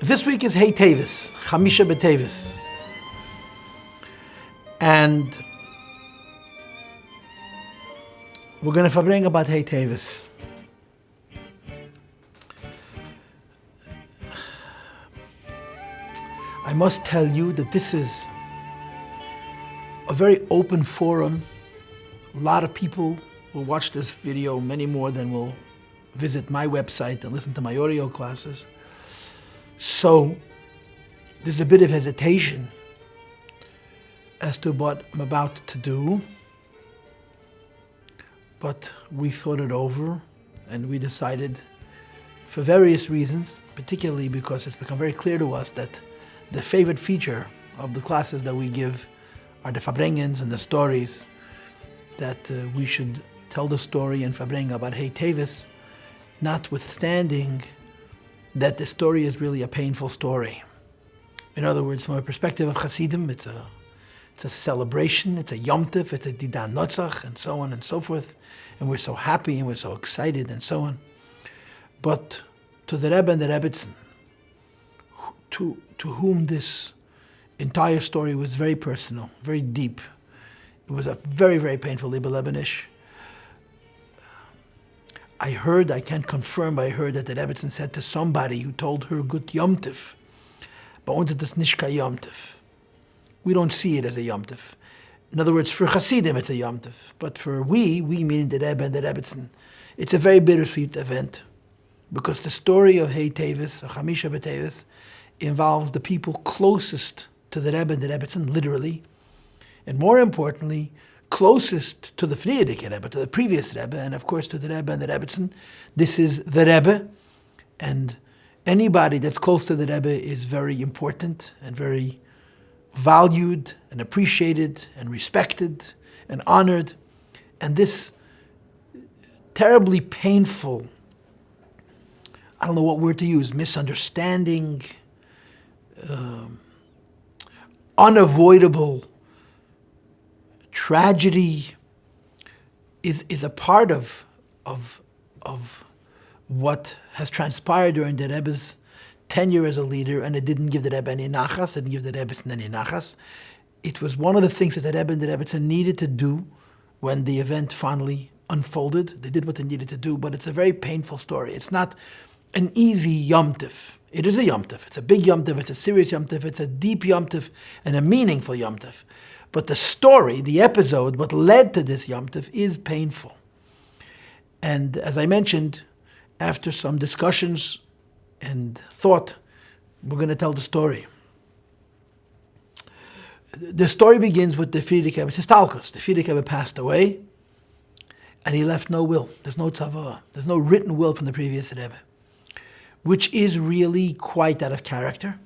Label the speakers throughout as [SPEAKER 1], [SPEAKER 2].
[SPEAKER 1] This week is Hey Teves, Chamisha B'Teves. And we're going to verbring about Hey Teves. I must tell you that this is a very open forum. A lot of people will watch this video, many more than will visit my website and listen to my audio classes. So there's a bit of hesitation as to what I'm about to do, but we thought it over and we decided, for various reasons, particularly because it's become very clear to us that the favorite feature of the classes that we give are the verbringens and the stories, that we should tell the story and verbring about Hey Teves, notwithstanding that the story is really a painful story. In other words, from a perspective of Chassidim, it's a celebration, it's a Yom Tov, it's a Didan Notzach, and so on and so forth. And we're so happy and we're so excited and so on. But to the Rebbe and the Rebbitzin, to whom this entire story was very personal, very deep, it was a very, very painful Liebe Lebenish. I can't confirm, but I heard that the Rebbitzin said to somebody who told her good Yom Tov, but uns ist das nicht kein Yom Tov. We don't see it as a Yom Tov. In other words, for Chassidim it's a Yom Tov, but for we mean the Rebbe and the Rebbitzin, it's a very bittersweet event, because the story of Hey Teves, or Chamisha B'Teves, involves the people closest to the Rebbe and the Rebbitzin, literally, and more importantly, closest to the Frierdiker Rebbe, to the previous Rebbe, and of course to the Rebbe and the Rebbitzin. This is the Rebbe, and anybody that's close to the Rebbe is very important and very valued and appreciated and respected and honored. And this terribly painful, I don't know what word to use, misunderstanding, unavoidable tragedy is a part of what has transpired during the Rebbe's tenure as a leader, and it didn't give the Rebbe any nachas, it didn't give the Rebbitzin any nachas. It was one of the things that the Rebbe and the Rebbitzin needed to do when the event finally unfolded. They did what they needed to do, but it's a very painful story. It's not an easy Yom Tov. It is a Yom Tov. It's a big Yom Tov, it's a serious Yom Tov, it's a deep Yom Tov, and a meaningful Yom Tov. But the story, the episode, what led to this Yom Tov is painful. And as I mentioned, after some discussions and thought, we're going to tell the story. The story begins with the Frierdiker Rebbe's histalkus. The Frierdiker Rebbe passed away, and he left no will. There's no tzavah. There's no written will from the previous Rebbe, which is really quite out of character.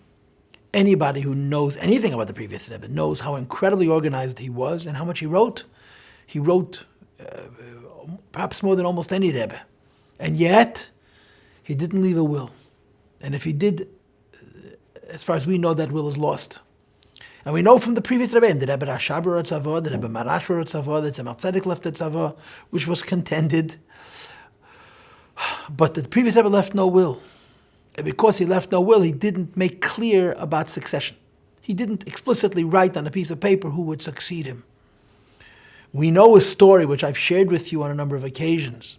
[SPEAKER 1] Anybody who knows anything about the previous Rebbe knows how incredibly organized he was and how much he wrote. He wrote perhaps more than almost any Rebbe. And yet, he didn't leave a will. And if he did, as far as we know, that will is lost. And we know from the previous Rebbe, the Rebbe Rashab wrote tzavah, the Rebbe Marash wrote tzavah, the Tzemach Tzedek left a tzavah, which was contended. But the previous Rebbe left no will. And because he left no will, he didn't make clear about succession. He didn't explicitly write on a piece of paper who would succeed him. We know a story, which I've shared with you on a number of occasions,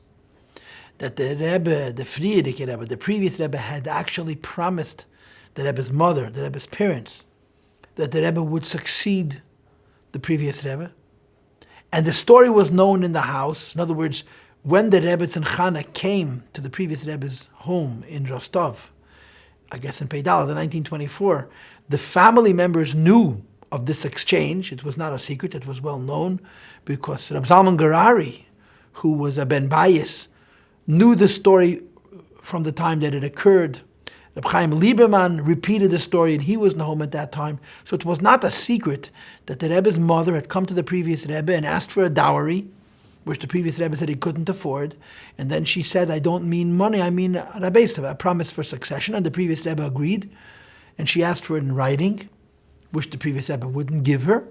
[SPEAKER 1] that the Rebbe, the Frierdiker Rebbe, the previous Rebbe, had actually promised the Rebbe's mother, the Rebbe's parents, that the Rebbe would succeed the previous Rebbe. And the story was known in the house. In other words, when the Rebbetzin Chana came to the previous Rebbe's home in Rostov, I guess in Peidal, in 1924, the family members knew of this exchange. It was not a secret, it was well known, because Reb Zalman Gerari, who was a Ben Bayis, knew the story from the time that it occurred. Reb Chaim Lieberman repeated the story, and he was in the home at that time. So it was not a secret that the Rebbe's mother had come to the previous Rebbe and asked for a dowry, which the previous Rebbe said he couldn't afford. And then she said, I don't mean money, I mean a promise for succession. And the previous Rebbe agreed. And she asked for it in writing, which the previous Rebbe wouldn't give her.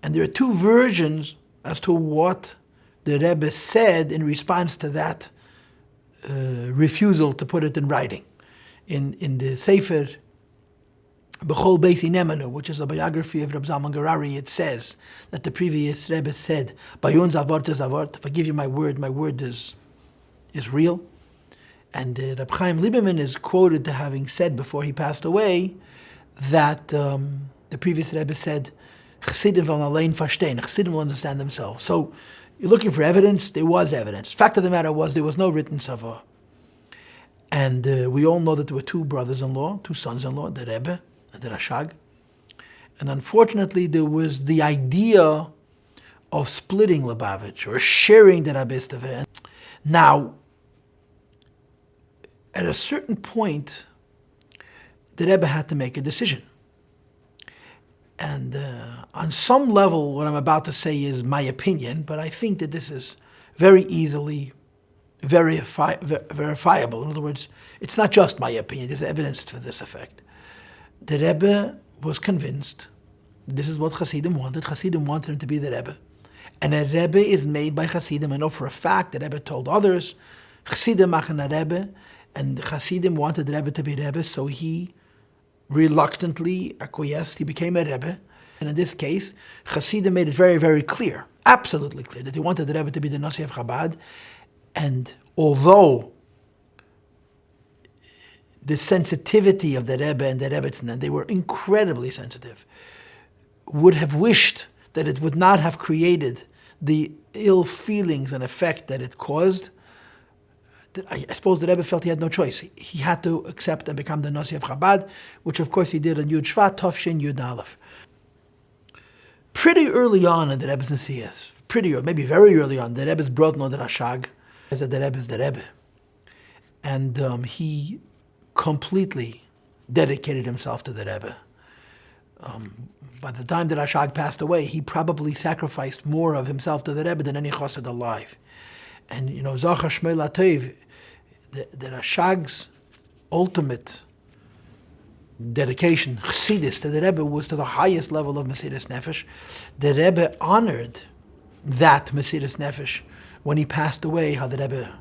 [SPEAKER 1] And there are two versions as to what the Rebbe said in response to that refusal to put it in writing. in the Sefer B'chol Beis Nemanu, which is a biography of Reb Zalman Garari, it says that the previous Rebbe said, "Bayun zavart is zavart. If I give you my word is real." And Reb Chaim Lieberman is quoted to having said before he passed away that the previous Rebbe said, "Chassidim will allein verstehen. Chassidim will understand themselves." So you're looking for evidence. There was evidence. Fact of the matter was there was no written tzava. And we all know that there were two brothers-in-law, two sons-in-law, the Rebbe and the Rashag. And unfortunately, there was the idea of splitting Lubavitch or sharing the Rabbistave. Now, at a certain point, the Rebbe had to make a decision. And on some level, what I'm about to say is my opinion, but I think that this is very easily verifiable. In other words, it's not just my opinion, there's evidence to this effect. The Rebbe was convinced this is what Chassidim wanted. Chassidim wanted him to be the Rebbe. And a Rebbe is made by Chassidim. I know for a fact the Rebbe told others, Chassidim machen a Rebbe, and Chassidim wanted the Rebbe to be Rebbe, so he reluctantly acquiesced. He became a Rebbe. And in this case, Chassidim made it very, very clear, absolutely clear, that he wanted the Rebbe to be the Nasi of Chabad. And although the sensitivity of the Rebbe and the Rebbetzin, they were incredibly sensitive, would have wished that it would not have created the ill feelings and effect that it caused, I suppose the Rebbe felt he had no choice. He had to accept and become the Nasi of Chabad, which of course he did on Yud Shvat, Tovshin, Yud Aleph. Pretty early on in the Rebbe's Nesias, maybe very early on, the Rebbe's brother, the Rashag, said the Rebbe is the Rebbe. And he completely dedicated himself to the Rebbe. By the time that Rashag passed away, he probably sacrificed more of himself to the Rebbe than any chassid alive. And Zachar Shmuel Atov, the Rashag's ultimate dedication, chassidus, to the Rebbe was to the highest level of Mesiras Nefesh. The Rebbe honored that Mesiras Nefesh when he passed away. How the Rebbe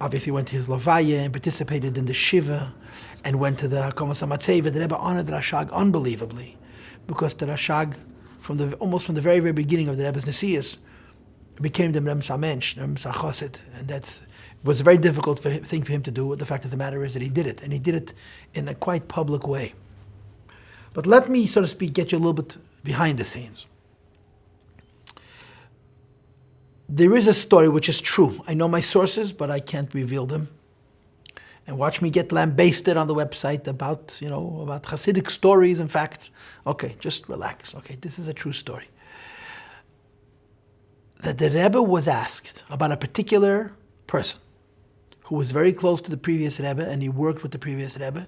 [SPEAKER 1] obviously went to his Levaya and participated in the Shiva and went to the Hakomas HaMatzeva. The Rebbe honored the Rashag unbelievably, because the Rashag, almost from the very, very beginning of the Rebbe's Nesias, became the Remsa Mensch, the Remsa Chassid, and it was a very difficult thing for him to do. The fact of the matter is that he did it, and he did it in a quite public way. But let me, so to speak, get you a little bit behind the scenes. There is a story which is true. I know my sources, but I can't reveal them. And watch me get lambasted on the website about Hasidic stories and facts. Okay, just relax. Okay, this is a true story. That the Rebbe was asked about a particular person who was very close to the previous Rebbe, and he worked with the previous Rebbe,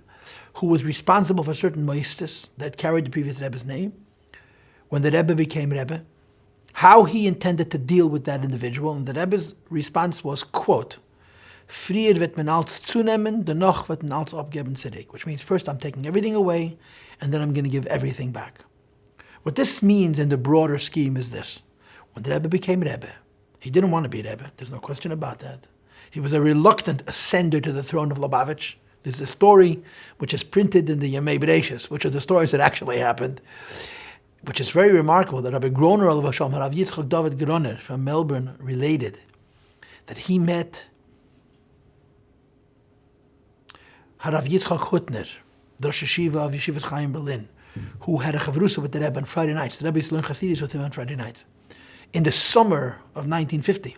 [SPEAKER 1] who was responsible for certain moistus that carried the previous Rebbe's name. When the Rebbe became Rebbe, how he intended to deal with that individual, and the Rebbe's response was, quote, "Frier wird man als zunehmen, dennoch wird man als abgeben zurück," which means first I'm taking everything away, and then I'm going to give everything back. What this means in the broader scheme is this. When the Rebbe became Rebbe, he didn't want to be Rebbe, there's no question about that. He was a reluctant ascender to the throne of Lubavitch. There's a story which is printed in the Yemei Bereshis, which are the stories that actually happened, which is very remarkable, that Rabbi Groner, Rav Yitzchak David Groner from Melbourne, related that he met Rav Yitzchak Hutner, the Rosh Yeshiva of Yeshivat Chaim Berlin, who had a chavrusa with the Rebbe on Friday nights. The Rebbe used to learn Chassidus with him on Friday nights, in the summer of 1950.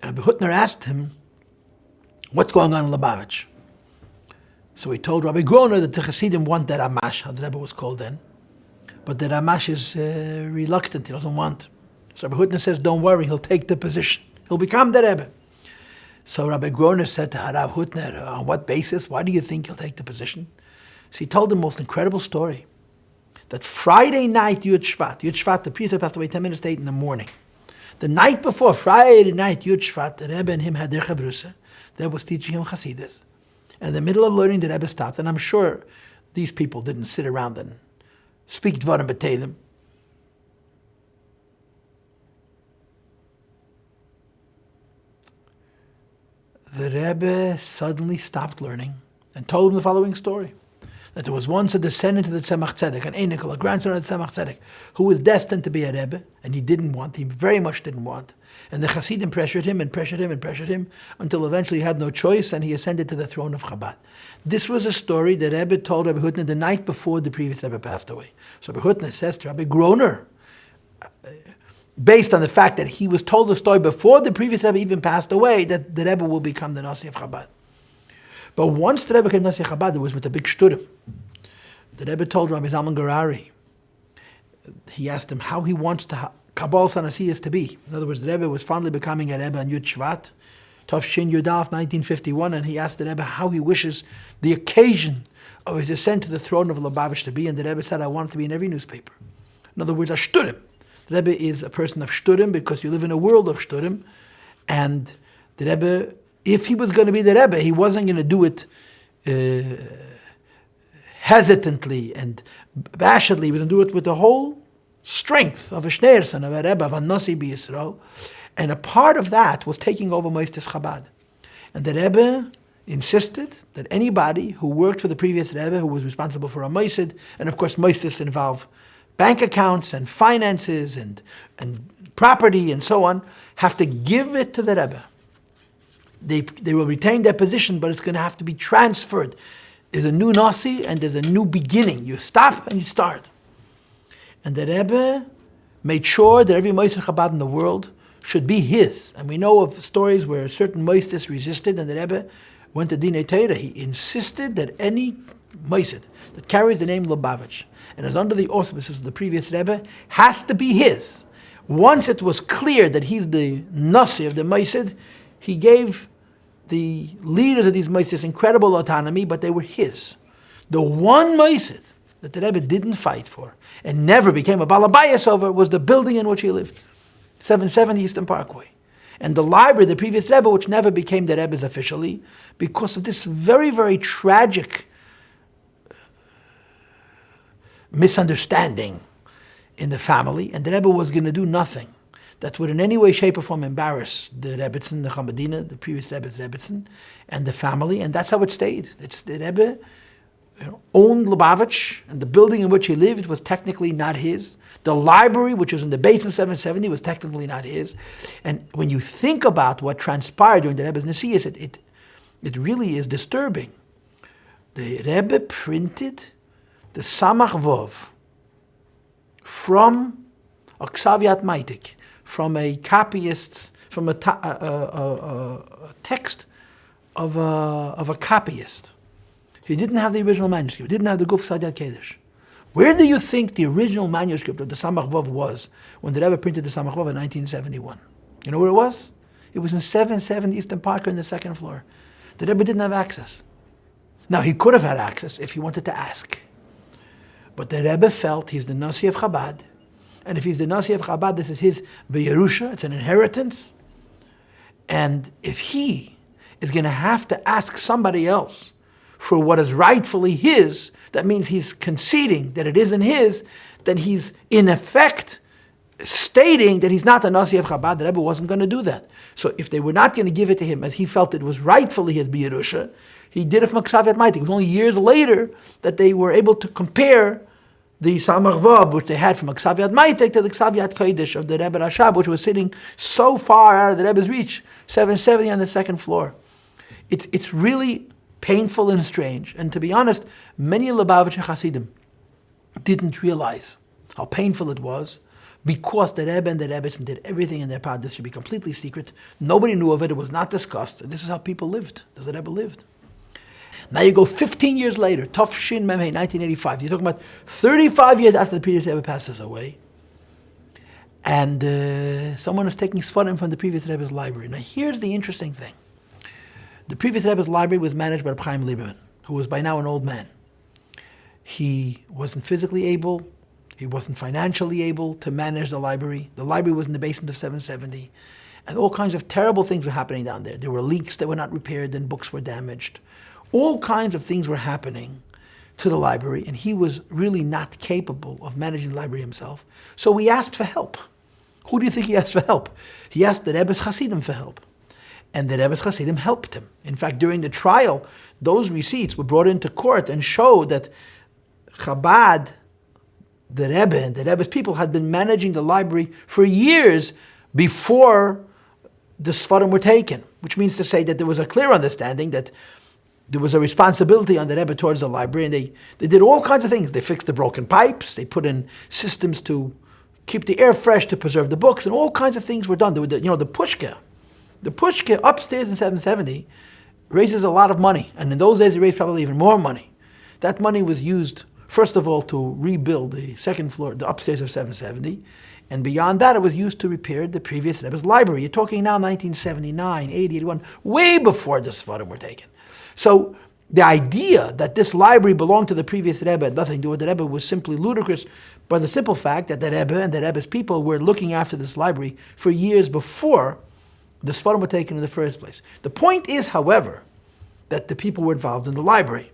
[SPEAKER 1] And Rabbi Hutner asked him, what's going on in Lubavitch? So he told Rabbi Groner that the Chassidim want the Ramash, how the Rebbe was called then. But the Ramash is reluctant, he doesn't want. So Rabbi Hutner says, don't worry, he'll take the position. He'll become the Rebbe. So Rabbi Groner said to Harav Hutner, on what basis? Why do you think he'll take the position? So he told the most incredible story. That Friday night, Yud Shvat, the priest had passed away 10 minutes late in the morning. The night before, Friday night, Yud Shvat, the Rebbe and him had their chavrusa. The Rebbe was teaching him Chassidus. And in the middle of learning, the Rebbe stopped, and I'm sure these people didn't sit around and speak Dvarim B'Teilim. The Rebbe suddenly stopped learning, and told him the following story. That there was once a descendant of the Tzemach Tzedek, an Einikol, a grandson of the Tzemach Tzedek, who was destined to be a Rebbe, and he very much didn't want. And the Chassidim pressured him and pressured him and pressured him until eventually he had no choice and he ascended to the throne of Chabad. This was a story that Rebbe told Rabbi Hutner the night before the previous Rebbe passed away. So Rabbi Hutner says to Rabbi Groner, based on the fact that he was told the story before the previous Rebbe even passed away, that the Rebbe will become the Nasi of Chabad. But once the Rebbe became Nasi of Chabad, it was with a big shturim. The Rebbe told Rabbi Zalman Garari, he asked him how he wants Kabbalah Sanasiyas to be. In other words, the Rebbe was finally becoming a Rebbe on Yud Shvat, Tavshin Yudaf, 1951, and he asked the Rebbe how he wishes the occasion of his ascent to the throne of Lubavitch to be, and the Rebbe said, I want it to be in every newspaper. In other words, a shturim. The Rebbe is a person of shturim because you live in a world of shturim, and the Rebbe, if he was going to be the Rebbe, he wasn't going to do it hesitantly and bashedly. He was going to do it with the whole strength of a Shneerson, of a Rebbe, of a Nasi B'Yisrael. And a part of that was taking over Moistis Chabad. And the Rebbe insisted that anybody who worked for the previous Rebbe, who was responsible for a Moisid, and of course Moistis involve bank accounts and finances and property and so on, have to give it to the Rebbe. They will retain their position, but it's going to have to be transferred. There's a new Nasi and there's a new beginning. You stop and you start. And the Rebbe made sure that every Moised Chabad in the world should be his. And we know of stories where certain Moisdes resisted, and the Rebbe went to Dinei Torah. He insisted that any Moised that carries the name Lubavitch and is under the auspices of the previous Rebbe has to be his. Once it was clear that he's the Nasi of the Moised, he gave the leaders of these Moisdes incredible autonomy, but they were his. The one Moised that the Rebbe didn't fight for and never became a balabayas over was the building in which he lived, 770 Eastern Parkway. And the library, the previous Rebbe, which never became the Rebbe's officially, because of this very, very tragic misunderstanding in the family, and the Rebbe was going to do nothing that would in any way, shape, or form embarrass the Rebbitzin, the Chamadina, the previous Rebbe's Rebbitzin, and the family, and that's how it stayed. It's the Rebbe owned Lubavitch, and the building in which he lived was technically not his. The library, which was in the basement of 770, was technically not his. And when you think about what transpired during the Rebbe's Nesius, it really is disturbing. The Rebbe printed the Samach Vov from a Ksaviat Maitik, from a copyist, from a text of a copyist. He didn't have the original manuscript. He didn't have the Guf Sadat Kedesh. Where do you think the original manuscript of the Samach Vov was when the Rebbe printed the Samach Vov in 1971? You know where it was? It was in 770 Eastern Park on the second floor. The Rebbe didn't have access. Now, he could have had access if he wanted to ask. But the Rebbe felt he's the Nasi of Chabad. And if he's the Nasi of Chabad, this is his B'Yerusha, it's an inheritance. And if he is going to have to ask somebody else for what is rightfully his, that means he's conceding that it isn't his, then he's in effect stating that he's not the Nasi of Chabad. The Rebbe wasn't going to do that. So if they were not going to give it to him as he felt it was rightfully his B'Yerusha, he did it from a Ksaviat Maitik. It was only years later that they were able to compare the Samach Vav, which they had from a Ksaviat Maitik, to the Ksaviat Kodesh of the Rebbe Rashab, which was sitting so far out of the Rebbe's reach, 770 on the second floor. It's really painful and strange. And to be honest, many Lubavitcher Chassidim didn't realize how painful it was, because the Rebbe and the Rebbitzin did everything in their power. This should be completely secret. Nobody knew of it. It was not discussed. And this is how people lived, as the Rebbe lived. Now you go 15 years later, Tafshin Memhei, 1985. You're talking about 35 years after the previous Rebbe passes away. And someone is taking Sfarim from the previous Rebbe's library. Now here's the interesting thing. The previous Rebbe's library was managed by Reb Chaim Lieberman, who was by now an old man. He wasn't physically able, he wasn't financially able to manage the library. The library was in the basement of 770. And all kinds of terrible things were happening down there. There were leaks that were not repaired, and books were damaged. All kinds of things were happening to the library, and he was really not capable of managing the library himself. So he asked for help. Who do you think he asked for help? He asked the Rebbe's Chassidim for help. and the Rebbe's Chassidim helped him. In fact, during the trial, those receipts were brought into court and showed that Chabad, the Rebbe and the Rebbe's people had been managing the library for years before the Sfarim were taken, which means to say that there was a clear understanding that there was a responsibility on the Rebbe towards the library, and they did all kinds of things. They fixed the broken pipes, they put in systems to keep the air fresh, to preserve the books, and all kinds of things were done. The pushka. The pushka upstairs in 770 raises a lot of money, and in those days it raised probably even more money. That money was used, first of all, to rebuild the second floor, the upstairs of 770, and beyond that it was used to repair the previous Rebbe's library. You're talking now 1979, 80, 81, way before the Sfarim were taken. So the idea that this library belonged to the previous Rebbe had nothing to do with the Rebbe was simply ludicrous, by the simple fact that the Rebbe and the Rebbe's people were looking after this library for years before the Sfarim were taken in the first place. The point is, however, that the people were involved in the library,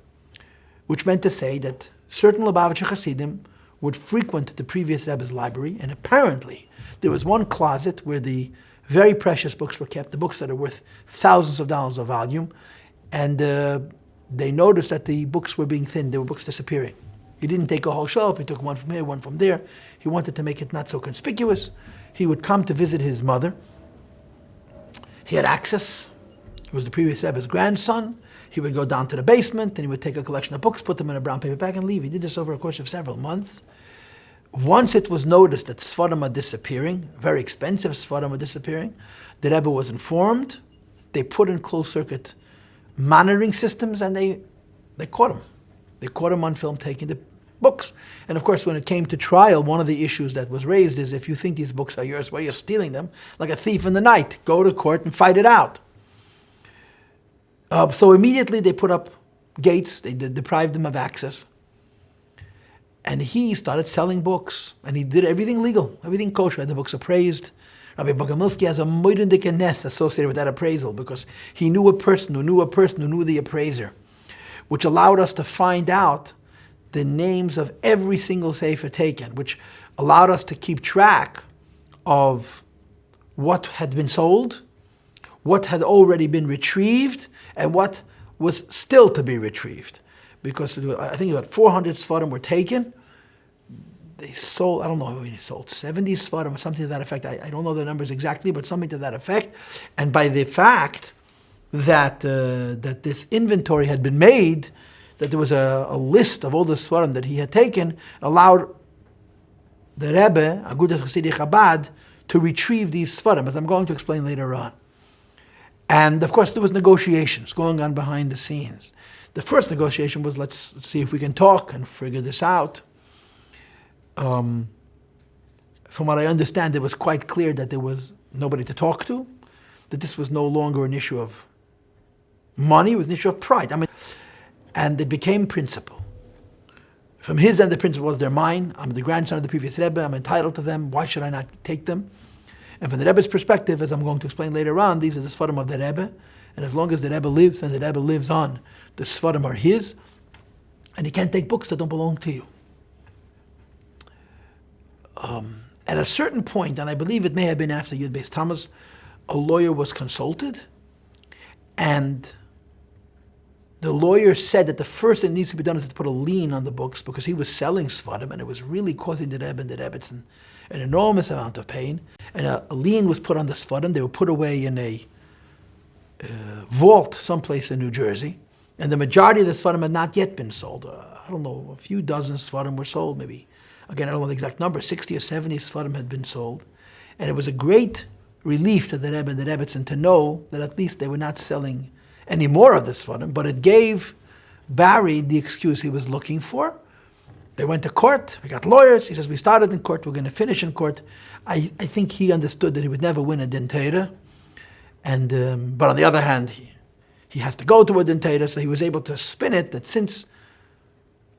[SPEAKER 1] which meant to say that certain Lubavitcher Chassidim would frequent the previous Rebbe's library, and apparently there was one closet where the very precious books were kept, the books that are worth thousands of dollars a volume, and they noticed that the books were being thinned, there were books disappearing. He didn't take a whole shelf, he took one from here, one from there. He wanted to make it not so conspicuous. He would come to visit his mother. He had access. He was the previous Rebbe's grandson. He would go down to the basement and he would take a collection of books, put them in a brown paper bag and leave. He did this over a course of several months. Once it was noticed that Sfarim are disappearing, very expensive Sfarim are disappearing, the Rebbe was informed. They put in closed circuit monitoring systems and they caught him. They caught him on film taking the books. And of course, when it came to trial, one of the issues that was raised is, if you think these books are yours, well, you're stealing them like a thief in the night. Go to court and fight it out. So immediately they put up gates, they deprived him of access. And he started selling books, and he did everything legal, everything kosher. The books appraised. Rabbi Bogomilsky has a moidendik ness associated with that appraisal, because he knew a person who knew the appraiser, which allowed us to find out the names of every single sefer taken, which allowed us to keep track of what had been sold, what had already been retrieved, and what was still to be retrieved. Because I think about 400 Sfarim were taken. They sold, I don't know how many sold, 70 Sfarim or something to that effect. I don't know the numbers exactly, but something to that effect. And by the fact that that this inventory had been made, that there was a list of all the Sfarim that he had taken, allowed the Rebbe, Agudas Chassidim Chabad, to retrieve these Sfarim, as I'm going to explain later on. And of course there was negotiations going on behind the scenes. The first negotiation was, let's see if we can talk and figure this out. From what I understand, it was quite clear that there was nobody to talk to, that this was no longer an issue of money, it was an issue of pride. And it became principle. From his end, the principle was, they're mine. I'm the grandson of the previous Rebbe. I'm entitled to them. Why should I not take them? And from the Rebbe's perspective, as I'm going to explain later on, these are the Sfarim of the Rebbe. And as long as the Rebbe lives and the Rebbe lives on, the Sfarim are his. And he can't take books that don't belong to you. At a certain point, and I believe it may have been after Yud Beis Tammuz, a lawyer was consulted. And the lawyer said that the first thing that needs to be done is to put a lien on the books, because he was selling Sfarim and it was really causing the Rebbe and the Rebbetzin an enormous amount of pain. And a lien was put on the Sfarim. They were put away in a vault someplace in New Jersey. And the majority of the Sfarim had not yet been sold. I don't know, a few dozen Sfarim were sold, maybe. Again, I don't know the exact number, 60 or 70 Sfarim had been sold. And it was a great relief to the Rebbe and the Rebbetzin to know that at least they were not selling any more of the Sfarim, but it gave Barry the excuse he was looking for. They went to court, we got lawyers. He says, we started in court, we're going to finish in court. I think he understood that he would never win a Din Torah. And but on the other hand, he has to go to a Din Torah, so he was able to spin it that since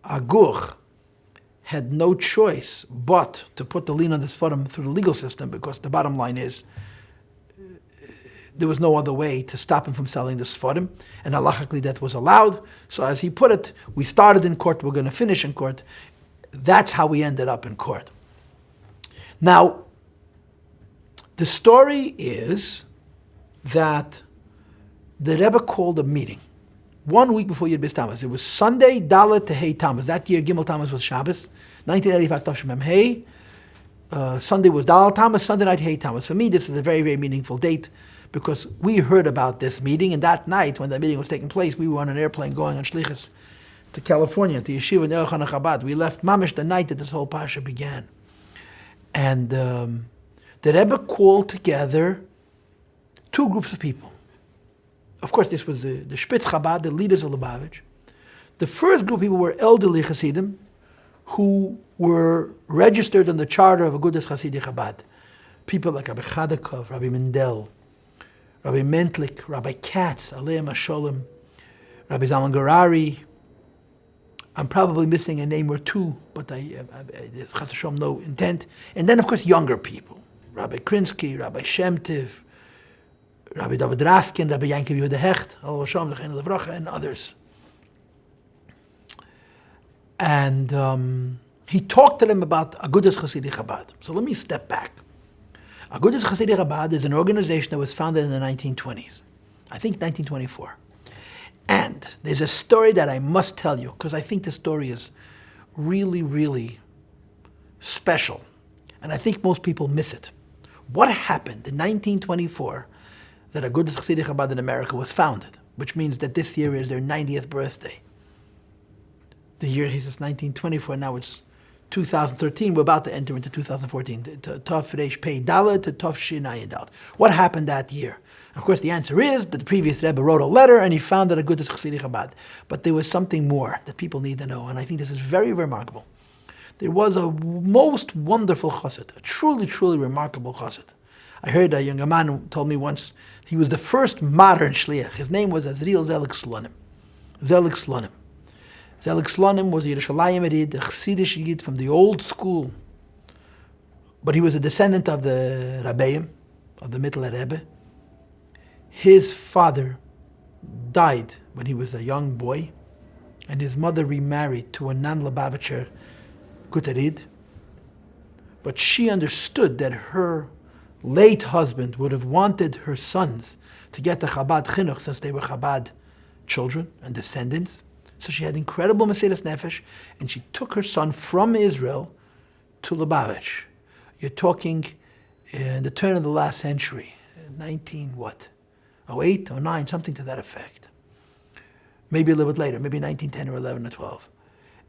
[SPEAKER 1] Agur had no choice but to put the lien on the Sfarim through the legal system, because the bottom line is there was no other way to stop him from selling the Sfarim, and halachically that was allowed. So as he put it, we started in court, we're going to finish in court. That's how we ended up in court. Now, the story is that the Rebbe called a meeting 1 week before Yud B'Is Tammuz. It was Sunday, Dalet to Hey Tammuz. That year, Gimel Tammuz was Shabbos, 1985 Tavshim Mem Hey. Sunday was Dalet Tammuz, Sunday night Hey Tammuz. For me, this is a very, very meaningful date because we heard about this meeting, and that night when that meeting was taking place, we were on an airplane going on Shlichus to California, to Yeshiva in Erechon Chabad. We left Mamish the night that this whole Pasha began. And the Rebbe called together 2 groups of people. Of course, this was the Spitz Chabad, the leaders of Lubavitch. The first group of people were elderly Chassidim who were registered on the charter of Agudas Chassidi Chabad. People like Rabbi Chadakov, Rabbi Mendel, Rabbi Mentlik, Rabbi Katz, Aleim HaSholem, Rabbi Zalman Garari. I'm probably missing a name or 2, but there's Chas v'Shalom no intent. And then, of course, younger people. Rabbi Krinsky, Rabbi Shemtiv, Rabbi David Raskin, Rabbi Yankiv Yehuda Hecht, Al Hashem, L'chein Levracha, and others. And he talked to them about Agudas Chassidi Chabad. So let me step back. Agudas Chassidi Chabad is an organization that was founded in the 1920s. I think 1924. And there's a story that I must tell you, because I think the story is really, really special. And I think most people miss it. What happened in 1924 that Agudas Chassidi Chabad in America was founded, which means that this year is their 90th birthday. The year, he says, 1924, now it's 2013, we're about to enter into 2014, Tov Reish Pei Dalet to Tov Shin Ayin Dalet. What happened that year? Of course, the answer is that the previous Rebbe wrote a letter and he found that Agudas Chassidi Chabad. But there was something more that people need to know, and I think this is very remarkable. There was a most wonderful chassid, a truly, truly remarkable chassid. I heard a younger man who told me once he was the first modern shliach. His name was Azriel Zelig Slonim. Zelig Slonim. Zelig Slonim was a Yerushalayim Yid, a Chassidish Yid from the old school. But he was a descendant of the Rebbeim, of the Mittler Rebbe. His father died when he was a young boy, and his mother remarried to a non-Lubavitcher Guterid. But she understood that her late husband would have wanted her sons to get the Chabad Chinuch since they were Chabad children and descendants. So she had incredible Mesiras Nefesh, and she took her son from Israel to Lubavitch. You're talking in the turn of the last century, 19 what? 08, 09, something to that effect. Maybe a little bit later, maybe 1910 or 11 or 12.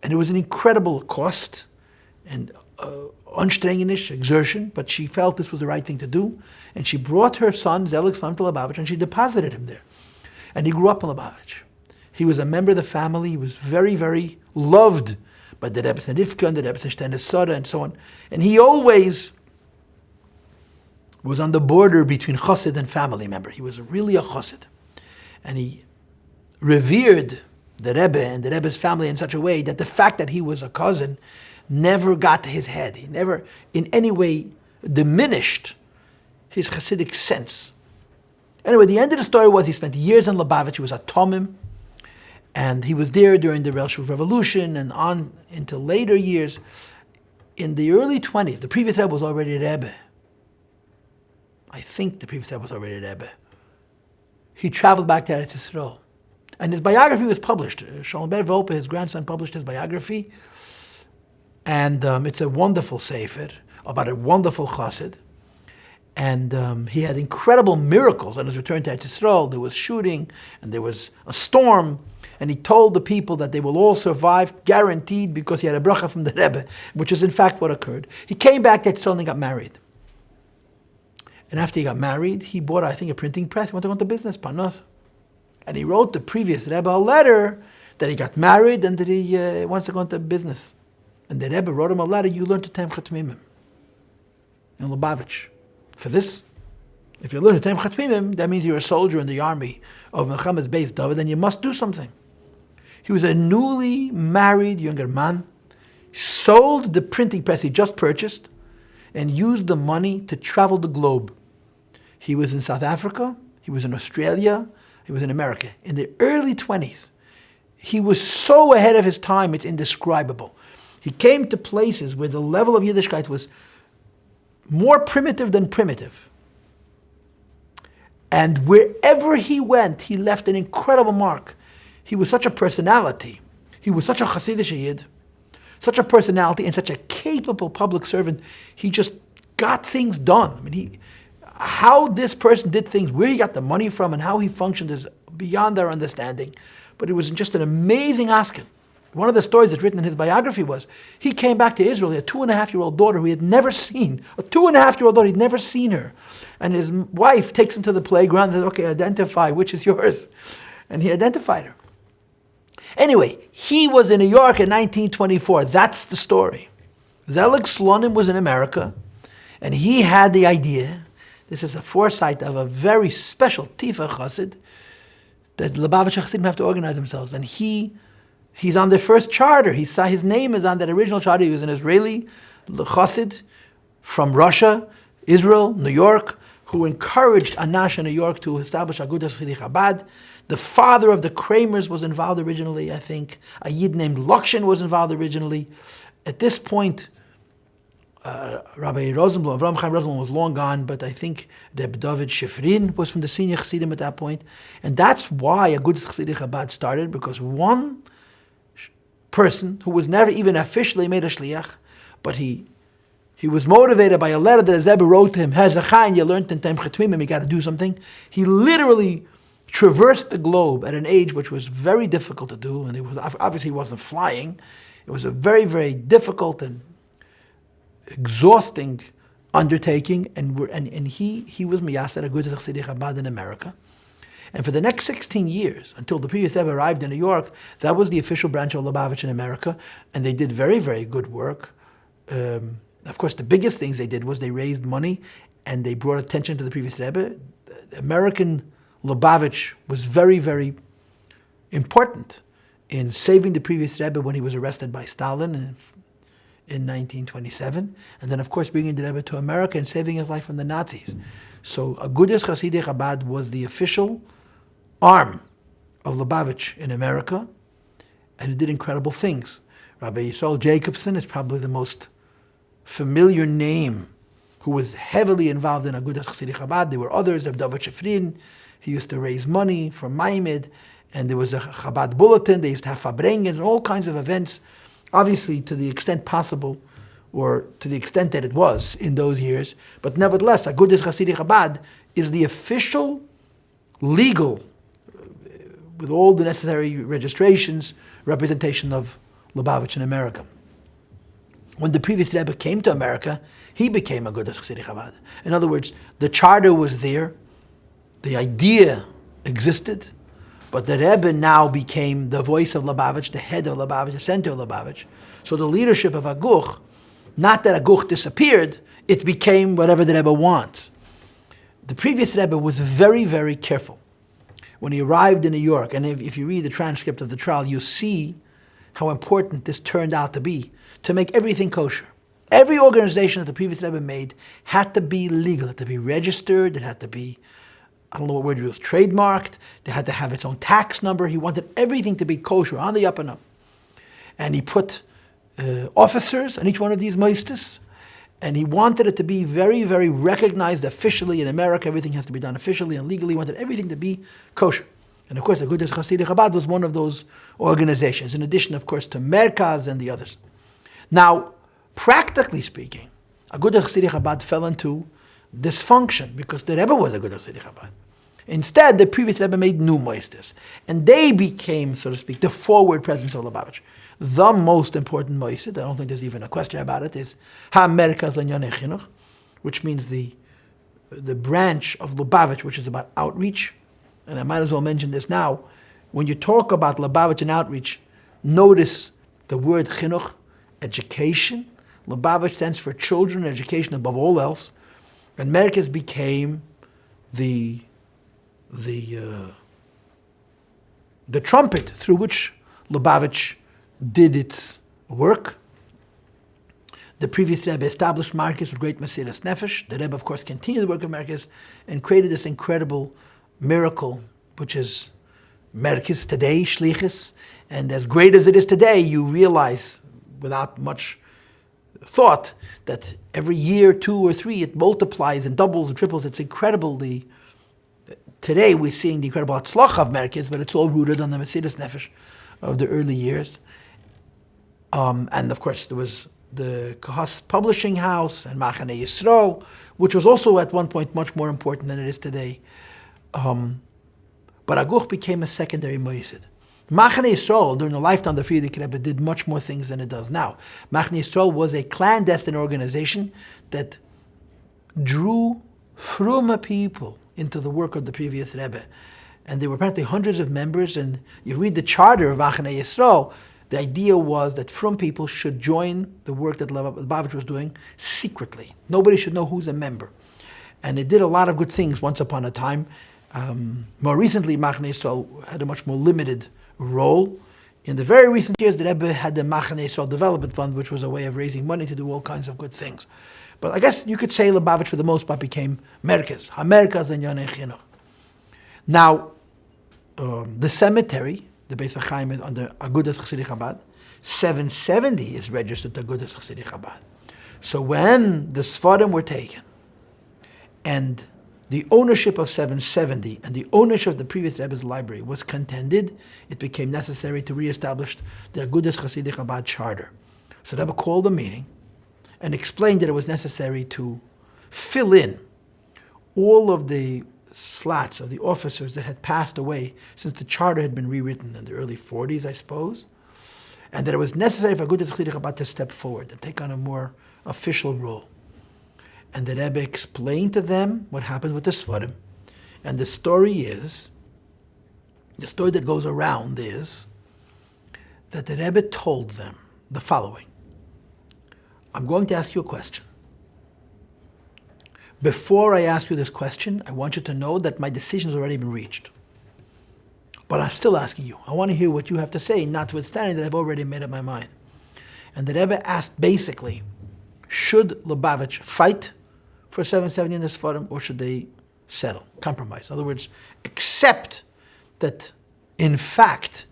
[SPEAKER 1] And it was an incredible cost and anstrengenish exertion, but she felt this was the right thing to do. And she brought her son, Zelig Slonim, to Lubavitch, and she deposited him there. And he grew up in Lubavitch. He was a member of the family. He was very, very loved by the Rebbe Rivka and the Rebbe Shteiner Sora and so on. And he always was on the border between chassid and family member. He was really a chassid. And he revered the Rebbe and the Rebbe's family in such a way that the fact that he was a cousin never got to his head. He never in any way diminished his chassidic sense. Anyway, the end of the story was he spent years in Lubavitch. He was a Tomim. And he was there during the Bolshevik Revolution and on into later years. In the early 20s, the previous Rebbe was already Rebbe. I think the previous Rebbe was already Rebbe. He traveled back to Eretz Yisrael. And his biography was published. Shalom Ber Volpe, his grandson, published his biography. And it's a wonderful sefer about a wonderful chassid. And he had incredible miracles on his return to Eretz Yisrael. There was shooting, and there was a storm. And he told the people that they will all survive, guaranteed, because he had a bracha from the Rebbe, which is in fact what occurred. He came back to Eretz Yisrael and got married. And after he got married, he bought, I think, a printing press. He wanted to go into business, panos. And he wrote the previous Rebbe a letter that he got married and that he wants to go into business. And the Rebbe wrote him a letter, you learn to Tem Chatmimim in Lubavitch. For this, if you learn to Tem Chatmimim, that means you're a soldier in the army of Melchamas Beis David, and you must do something. He was a newly married younger man, sold the printing press he just purchased, and used the money to travel the globe. He was in South Africa, he was in Australia, he was in America. In the early 20s, he was so ahead of his time, it's indescribable. He came to places where the level of Yiddishkeit was more primitive than primitive. And wherever he went, he left an incredible mark. He was such a personality. He was such a Hasidic Yid, such a personality, and such a capable public servant. He just got things done. I mean, how this person did things, where he got the money from, and how he functioned is beyond our understanding. But it was just an amazing asken. One of the stories that's written in his biography was he came back to Israel. He had a 2.5-year-old daughter who he had never seen. A 2.5-year-old daughter, he'd never seen her. And his wife takes him to the playground and says, okay, identify, which is yours? And he identified her. Anyway, he was in New York in 1924. That's the story. Zelig Slonim was in America, and he had the idea, this is a foresight of a very special Tifa Chassid, that Lubavitcher Chassidim have to organize themselves. And he's on the first charter. His name is on that original charter. He was an Israeli Chassid from Russia, Israel, New York, who encouraged Anash in New York to establish Agudas Chassidim Chabad. The father of the Kramers was involved originally, I think. A Yid named Lokshin was involved originally. At this point, Rabbi Rosenblum, Avraham Chaim Rosenblum was long gone, but I think Rebbe David Shifrin was from the senior Chassidim at that point. And that's why Agudas Chassidim Chabad started, because one person who was never even officially made a shliach, but he was motivated by a letter that the Rebbe wrote to him, Hezachain, you learned in Tem Chetmimim, you got to do something. He literally traversed the globe at an age which was very difficult to do, and it was obviously he wasn't flying. It was a very, very difficult and exhausting undertaking, and he was Miyaseh Agudas Chassidim Chabad in America. And for the next 16 years, until the previous Rebbe arrived in New York, that was the official branch of Lubavitch in America, and they did very, very good work. Of course, the biggest things they did was they raised money, and they brought attention to the previous Rebbe. The American Lubavitch was very, very important in saving the previous Rebbe when he was arrested by Stalin in 1927, and then of course bringing the Rebbe to America and saving his life from the Nazis. So Agudas Chassidim Chabad was the official arm of Lubavitch in America, and it did incredible things. Rabbi Yisrael Jacobson is probably the most familiar name who was heavily involved in Agudas Chassidim Chabad. There were others, Rebbe David Shifrin. He used to raise money from Maimid, and there was a Chabad bulletin. They used to have Fabrengens and all kinds of events, obviously to the extent possible, or to the extent that it was in those years. But nevertheless, Agudas Chassidim Chabad is the official, legal, with all the necessary registrations, representation of Lubavitch in America. When the previous Rebbe came to America, he became Agudas Chassidim Chabad. In other words, the charter was there, the idea existed, but the Rebbe now became the voice of Lubavitch, the head of Lubavitch, the center of Lubavitch. So the leadership of Aguch, not that Aguch disappeared, it became whatever the Rebbe wants. The previous Rebbe was very, very careful. When he arrived in New York, and if you read the transcript of the trial, you see how important this turned out to be, to make everything kosher. Every organization that the previous Rebbe made had to be legal, had to be registered, it had to be, I don't know what word it was, trademarked, they had to have its own tax number. He wanted everything to be kosher, on the up and up. And he put officers on each one of these moistus, and he wanted it to be very, very recognized officially in America. Everything has to be done officially and legally. He wanted everything to be kosher. And of course, Agudas Chassidim Chabad was one of those organizations, in addition, of course, to Merkaz and the others. Now, practically speaking, Agudas Chassidim Chabad fell into dysfunction because the Rebbe was Agudas Chassidim Chabad. Instead, the previous Rebbe made new moistus, and they became, so to speak, the forward presence of Lubavitch. The most important moistus, I don't think there's even a question about it, is Ha-Merkaz L'Inyanei Chinuch, which means the branch of Lubavitch, which is about outreach. And I might as well mention this now. When you talk about Lubavitch and outreach, notice the word chinuch, education. Lubavitch stands for children, education above all else. And Merkaz became the trumpet through which Lubavitch did its work. The previous Rebbe established Merkaz with great Mesiras Nefesh. The Rebbe, of course, continued the work of Merkaz and created this incredible miracle, which is Merkaz today, Shlichus. And as great as it is today, you realize, without much thought, that every year, 2 or 3, it multiplies and doubles and triples. It's incredible the Today we're seeing the incredible Hatzlacha of Merkez, but it's all rooted on the Mesiras Nefesh of the early years. And of course there was the Kahas Publishing House and Machane Yisrael, which was also at one point much more important than it is today. But Aguch became a secondary moisid. Machane Yisrael, during the lifetime of the Frierdiker Rebbe, did much more things than it does now. Machane Yisrael was a clandestine organization that drew fruma people into the work of the previous Rebbe. And there were apparently hundreds of members, and you read the charter of Machane Yisrael, the idea was that frum people should join the work that Lubavitch was doing secretly. Nobody should know who's a member. And it did a lot of good things once upon a time. More recently, Machane Yisrael had a much more limited role. In the very recent years, the Rebbe had the Machane Yisrael Development Fund, which was a way of raising money to do all kinds of good things. But I guess you could say Lubavitch, for the most part, became Merkez. HaMerkaz and Yonei Chinuch. Now, the cemetery, the Beis HaChaim, is under Agudas Chassidim Chabad. 770 is registered to Agudas Chassidim Chabad. So when the Sfarim were taken, and the ownership of 770 and the ownership of the previous Rebbe's library was contended, it became necessary to reestablish the Agudas Chassidim Chabad charter. So the Rebbe called a meeting and explained that it was necessary to fill in all of the slats of the officers that had passed away since the charter had been rewritten in the early 40s, I suppose, and that it was necessary for Agudas Chassidim Chabad to step forward and take on a more official role. And the Rebbe explained to them what happened with the Sfarim. And the story that goes around is that the Rebbe told them the following. I'm going to ask you a question. Before I ask you this question, I want you to know that my decision has already been reached. But I'm still asking you. I want to hear what you have to say, notwithstanding that I've already made up my mind. And the Rebbe asked basically, should Lubavitch fight for 770 in this forum, or should they settle, compromise? In other words, accept that, in fact,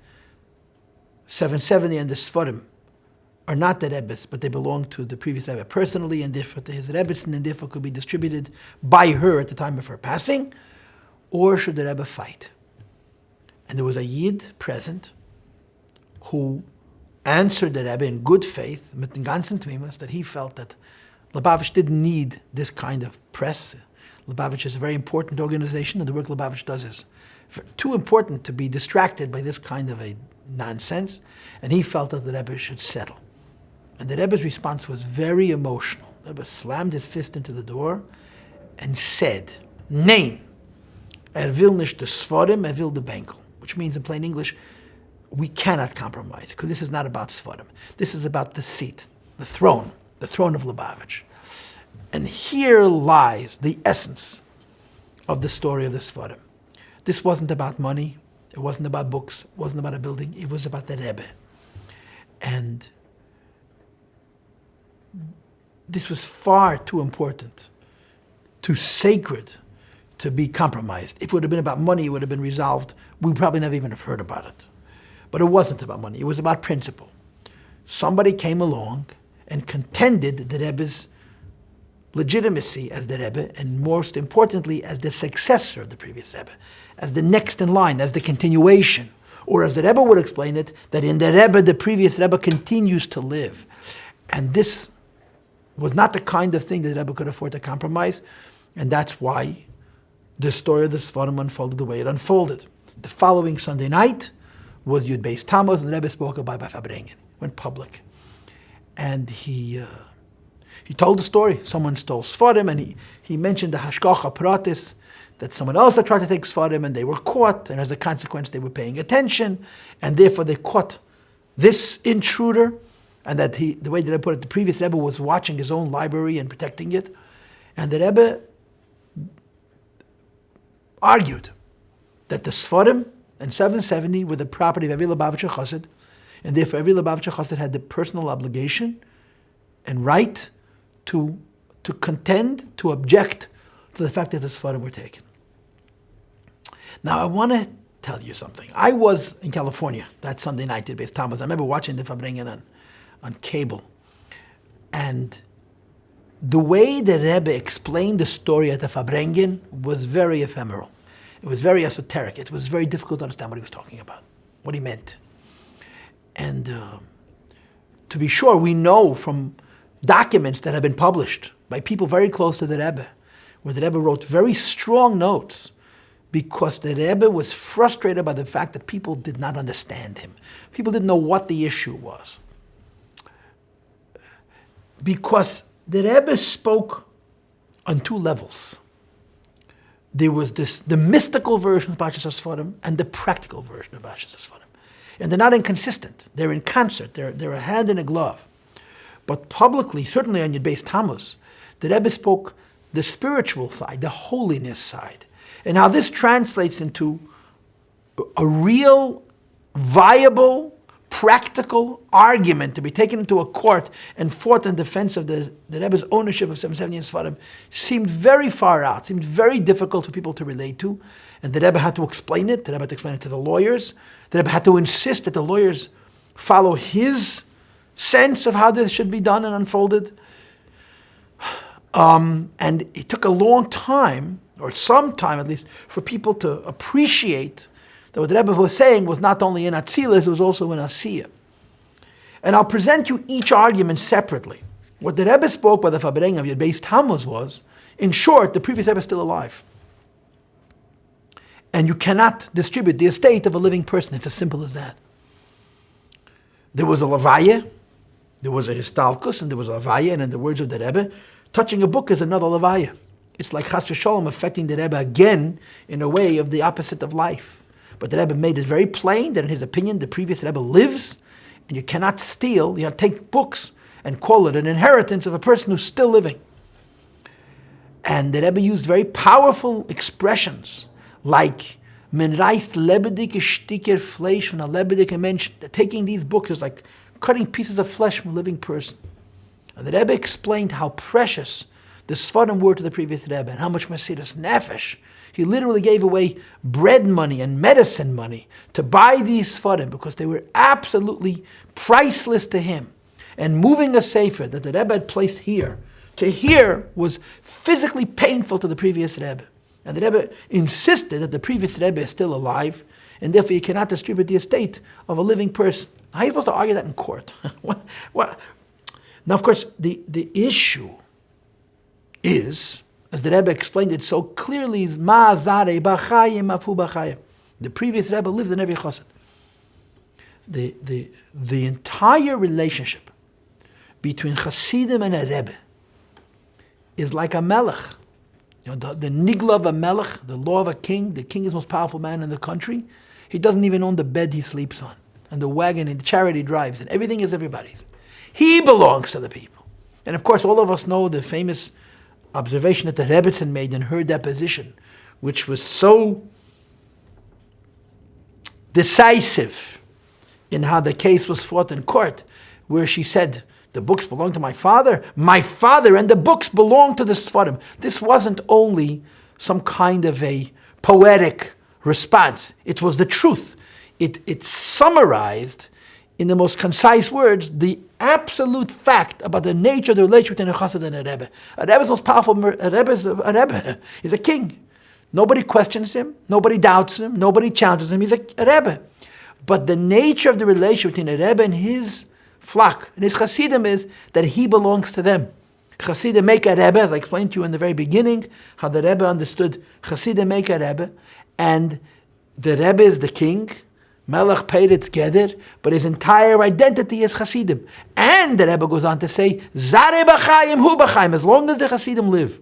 [SPEAKER 1] 770 and this forum are not the Rebbe's, but they belong to the previous Rebbe personally, and therefore to his Rebbe's, and therefore could be distributed by her at the time of her passing, or should the Rebbe fight? And there was a Yid present who answered the Rebbe in good faith, mit den ganzen Tmimas, that he felt that Lubavitch didn't need this kind of press. Lubavitch is a very important organization, and the work Lubavitch does is too important to be distracted by this kind of a nonsense, and he felt that the Rebbe should settle. And the Rebbe's response was very emotional. The Rebbe slammed his fist into the door and said, Nein, will nicht de Sfarim, will de Benkel, which means in plain English, we cannot compromise, because this is not about Sfarim. This is about the seat, the throne of Lubavitch. And here lies the essence of the story of the Sfarim. This wasn't about money, it wasn't about books, it wasn't about a building, it was about the Rebbe. And this was far too important, too sacred to be compromised. If it would have been about money, it would have been resolved. We probably never even have heard about it. But it wasn't about money, it was about principle. Somebody came along and contended the Rebbe's legitimacy as the Rebbe, and most importantly, as the successor of the previous Rebbe, as the next in line, as the continuation, or as the Rebbe would explain it, that in the Rebbe, the previous Rebbe continues to live. And this was not the kind of thing that the Rebbe could afford to compromise, and that's why the story of the Sfarim unfolded the way it unfolded. The following Sunday night was Yud Beis Tammuz, and the Rebbe spoke about by Fabrengen, went public. And he told the story. Someone stole Sfarim, and he mentioned the Hashgacha Pratis, that someone else had tried to take Sfarim, and they were caught, and as a consequence they were paying attention, and therefore they caught this intruder, and that the way that I put it, the previous Rebbe was watching his own library and protecting it, and the Rebbe argued that the Sfarim and 770 were the property of every Lubavitcher Chassid, and therefore every Lubavitcher Chassid had the personal obligation and right to contend, to object to the fact that the Sfarim were taken. Now I want to tell you something. I was in California that Sunday night at Beis Tammuz. I remember watching the Fabrengen on cable. And the way the Rebbe explained the story at the Fabrengen was very ephemeral. It was very esoteric. It was very difficult to understand what he was talking about, what he meant. And to be sure, we know from documents that have been published by people very close to the Rebbe, where the Rebbe wrote very strong notes because the Rebbe was frustrated by the fact that people did not understand him. People didn't know what the issue was. Because the Rebbe spoke on two levels. There was the mystical version of Parshas HaSfarim and the practical version of Parshas HaSfarim. And they're not inconsistent. They're in concert. They're a hand in a glove. But publicly, certainly on Yud Beis Tammuz, the Rebbe spoke the spiritual side, the holiness side, and how this translates into a real, viable, practical argument to be taken into a court and fought in defense of the Rebbe's ownership of 770 and Sfarim seemed very far out, seemed very difficult for people to relate to. And the Rebbe had to explain it. The Rebbe had to explain it to the lawyers. The Rebbe had to insist that the lawyers follow his sense of how this should be done and unfolded. And it took a long time, or some time at least, for people to appreciate that what the Rebbe was saying was not only in Atzilus, it was also in Asiyah. And I'll present you each argument separately. What the Rebbe spoke by the Fabrenga of Yud Beis Tammuz was, in short, the previous Rebbe is still alive. And you cannot distribute the estate of a living person. It's as simple as that. There was a Levaya, there was a Histalkus, and there was a Levaya, and in the words of the Rebbe, touching a book is another Levaya. It's like Chas v'Sholom affecting the Rebbe again in a way of the opposite of life. But the Rebbe made it very plain that in his opinion, the previous Rebbe lives, and you cannot steal, take books and call it an inheritance of a person who's still living. And the Rebbe used very powerful expressions, like men reist lebedike sticker flesh von a lebedike mensch. Taking these books is like cutting pieces of flesh from a living person. And the Rebbe explained how precious the Sfarim were to the previous Rebbe and how much Mesiras Nefesh. He literally gave away bread money and medicine money to buy these Sfarim because they were absolutely priceless to him. And moving a sefer that the Rebbe had placed here to here was physically painful to the previous Rebbe. And the Rebbe insisted that the previous Rebbe is still alive, and therefore he cannot distribute the estate of a living person. How are you supposed to argue that in court? What? Now, of course, the issue is, as the Rebbe explained it so clearly, is Ma Zare B'Chayim Afu B'Chayim. The previous Rebbe lived in every chassid. The entire relationship between Chassidim and a Rebbe is like a melech. The nigla of a melech, the law of a king. The king is the most powerful man in the country. He doesn't even own the bed he sleeps on, and the wagon and the chariot he drives, and everything is everybody's. He belongs to the people. And of course, all of us know the famous observation that the Rebbetzin made in her deposition, which was so decisive in how the case was fought in court, where she said, the books belong to my father, and the books belong to the Sfarim. This wasn't only some kind of a poetic response. It was the truth. It summarized in the most concise words the absolute fact about the nature of the relationship between a chassid and a Rebbe. A Rebbe is the most powerful. A Rebbe is a Rebbe. He's a king. Nobody questions him. Nobody doubts him. Nobody challenges him. He's a Rebbe. But the nature of the relationship between a Rebbe and his flock and his chassidim is that he belongs to them. Chassidim make a Rebbe, as I explained to you in the very beginning, how the Rebbe understood Chassidim make a Rebbe, and the Rebbe is the king. Melech paid its geder, but his entire identity is Chassidim. And the Rebbe goes on to say, Zare b'chayim hu b'chayim, as long as the Chassidim live.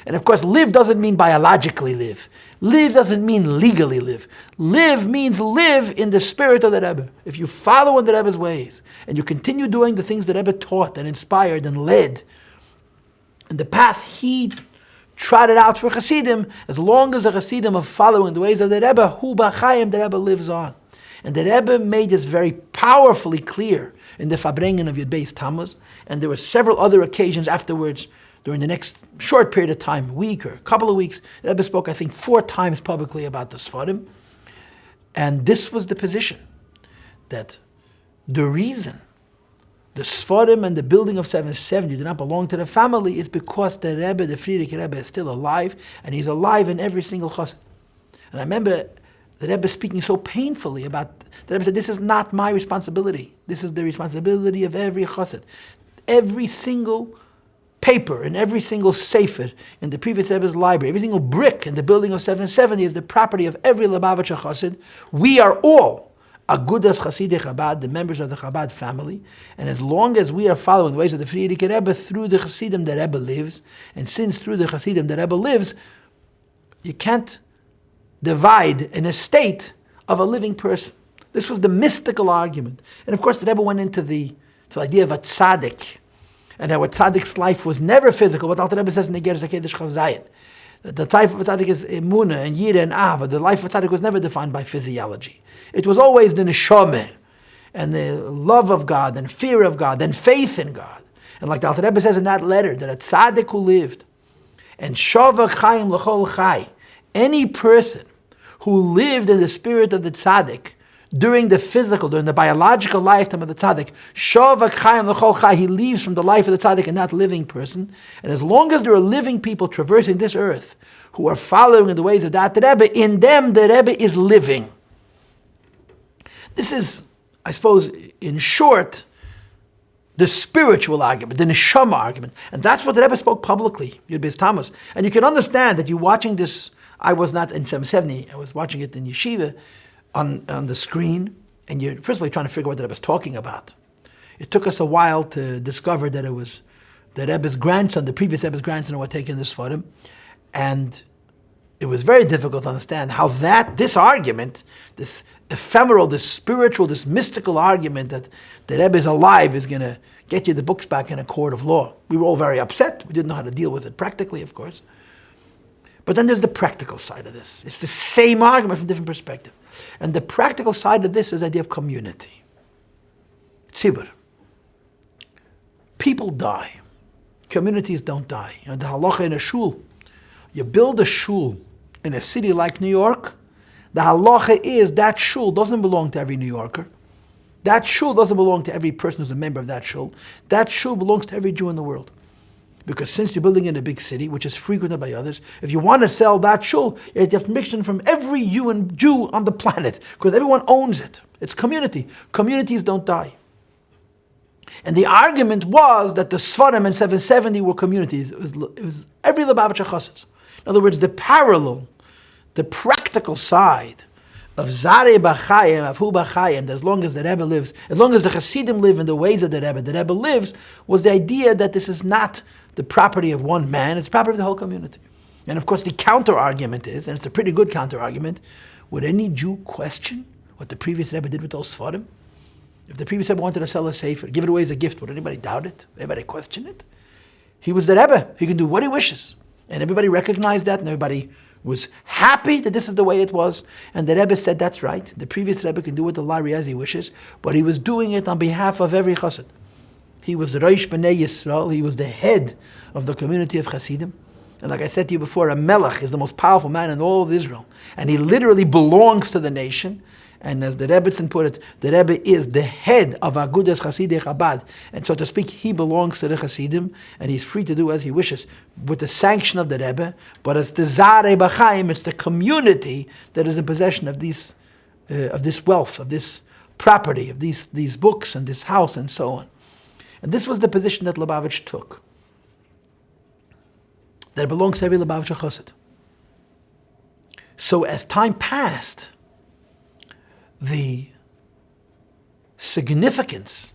[SPEAKER 1] And of course, live doesn't mean biologically live. Live doesn't mean legally live. Live means live in the spirit of the Rebbe. If you follow in the Rebbe's ways, and you continue doing the things the Rebbe taught and inspired and led, and the path he trotted out for Chassidim, as long as the Chassidim are following the ways of the Rebbe, hu b'chayim, the Rebbe lives on. And the Rebbe made this very powerfully clear in the Fabrengen of Yud Beis Tammuz, and there were several other occasions afterwards during the next short period of time, week or a couple of weeks. The Rebbe spoke, I think, 4 times publicly about the Sfarim. And this was the position, that the reason the Sfarim and the building of 770 do not belong to the family is because the Rebbe, the Frierdiker Rebbe, is still alive, and he's alive in every single chassid. And I remember the Rebbe speaking so painfully about, the Rebbe said, this is not my responsibility. This is the responsibility of every chassid. Every single paper and every single sefer in the previous Rebbe's library, every single brick in the building of 770 is the property of every Lubavitcher chassid. We are all Agudas Chassidim Chabad, the members of the Chabad family, and as long as we are following the ways of the Frierdiker Rebbe through the Chassidim, the Rebbe lives, and since through the Chassidim the Rebbe lives, you can't divide an estate of a living person. This was the mystical argument. And of course the Rebbe went into the idea of a tzaddik, and how a tzaddik's life was never physical. What Alter Rebbe says in the Ger Zakedesh Chav Zayin. The type of a tzaddik is emunah and yira and ava. The life of a tzaddik was never defined by physiology. It was always the neshama and the love of God and fear of God and faith in God. And like the Alter Rebbe says in that letter, that a tzaddik who lived and shava chayim l'chol chay, any person who lived in the spirit of the tzaddik during the biological lifetime of the tzaddik, shava chayim l'chol chay, he leaves from the life of the tzaddik and that living person. And as long as there are living people traversing this earth who are following in the ways of that Rebbe, in them the Rebbe is living. This is, I suppose, in short, the spiritual argument, the neshama argument. And that's what the Rebbe spoke publicly, Yud Beis Tammuz. And you can understand that you're watching this, I was not in 770, I was watching it in yeshiva, on the screen, and you're first of all trying to figure out what the Rebbe was talking about. It took us a while to discover that it was the Rebbe's grandson, the previous Rebbe's grandson, who had taken this for him. And it was very difficult to understand how this argument, this ephemeral, this spiritual, this mystical argument that the Rebbe is alive is going to get you the books back in a court of law. We were all very upset. We didn't know how to deal with it practically, of course. But then there's the practical side of this. It's the same argument from a different perspective. And the practical side of this is the idea of community. Tzibur. People die. Communities don't die. You know, the halacha in a shul. You build a shul in a city like New York, the halacha is that shul doesn't belong to every New Yorker. That shul doesn't belong to every person who's a member of that shul. That shul belongs to every Jew in the world. Because since you're building in a big city, which is frequented by others, if you want to sell that shul, you have permission from every Jew on the planet, because everyone owns it. It's community. Communities don't die. And the argument was that the Sfarim in 770 were communities. It was every Lubavitcher Chassidus. In other words, the parallel, the practical side of Zarei B'Chayim, Afu B'Chayim, that as long as the Rebbe lives, as long as the Chassidim live in the ways of the Rebbe lives, was the idea that this is not the property of one man, it's the property of the whole community. And of course the counter-argument is, and it's a pretty good counter-argument, would any Jew question what the previous Rebbe did with those Sfarim? If the previous Rebbe wanted to sell a sefer, give it away as a gift, would anybody doubt it? Anybody question it? He was the Rebbe. He can do what he wishes. And everybody recognized that, and everybody was happy that this is the way it was. And the Rebbe said, that's right. The previous Rebbe can do with the Lari as he wishes, but he was doing it on behalf of every Chassid. He was the Rosh B'nai Yisrael. He was the head of the community of Chassidim. And like I said to you before, a Melech is the most powerful man in all of Israel. And he literally belongs to the nation. And as the Rebbetzin put it, the Rebbe is the head of Agudas Chassidim Chabad. And so to speak, he belongs to the Chassidim, and he's free to do as he wishes with the sanction of the Rebbe. But as the Zarei B'Chayim, it's the community that is in possession of this wealth, of this property, of these books and this house and so on. And this was the position that Lubavitch took. That it belongs to every Lubavitcher Chassid. So as time passed, the significance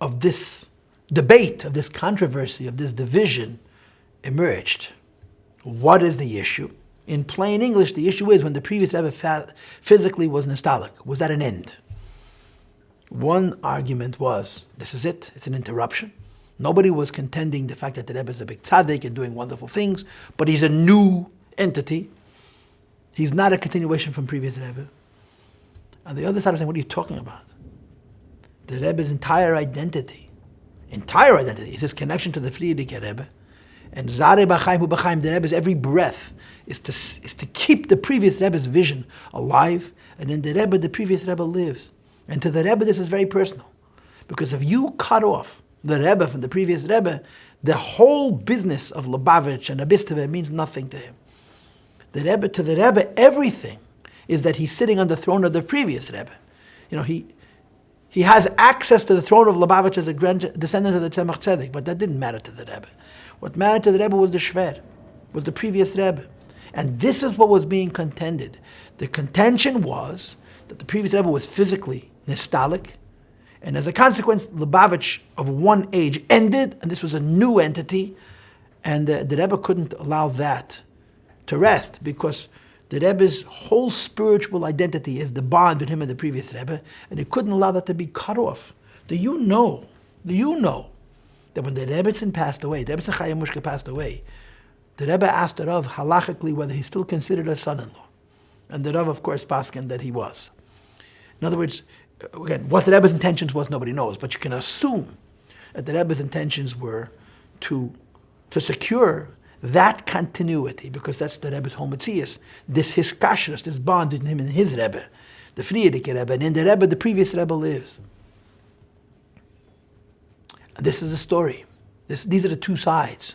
[SPEAKER 1] of this debate, of this controversy, of this division emerged. What is the issue? In plain English, the issue is when the previous Rebbe physically was nostalgic. Was that an end? One argument was, this is it, it's an interruption. Nobody was contending the fact that the Rebbe is a big tzaddik and doing wonderful things, but he's a new entity. He's not a continuation from previous Rebbe. On the other side, I'm saying, what are you talking about? The Rebbe's entire identity is his connection to the Frierdiker Rebbe. And Zarei B'Chayim Hu B'Chayim, the Rebbe's every breath is to keep the previous Rebbe's vision alive, and in the Rebbe, the previous Rebbe lives. And to the Rebbe, this is very personal. Because if you cut off the Rebbe from the previous Rebbe, the whole business of Lubavitch and Abisteve means nothing to him. The Rebbe, to the Rebbe, everything is that he's sitting on the throne of the previous Rebbe. He has access to the throne of Lubavitch as a descendant of the Tzemach Tzedek, but that didn't matter to the Rebbe. What mattered to the Rebbe was the Shver, was the previous Rebbe. And this is what was being contended. The contention was that the previous Rebbe was physically nostalgic, and as a consequence, Lubavitch of one age ended, and this was a new entity, and the Rebbe couldn't allow that to rest, because the Rebbe's whole spiritual identity is the bond between him and the previous Rebbe, and he couldn't allow that to be cut off. Do you know that when the Rebbetzin passed away, the Rebbetzin Chaya Mushka passed away, the Rebbe asked the Rav halachically whether he's still considered a son-in-law. And the Rav, of course, paskin that he was. In other words, again, what the Rebbe's intentions was, nobody knows, but you can assume that the Rebbe's intentions were to secure that continuity, because that's the Rebbe's whole metzias, this his kashrus, this bond between him and his Rebbe, the Frierdiker Rebbe, and in the Rebbe, the previous Rebbe lives. And this is the story. These are the two sides.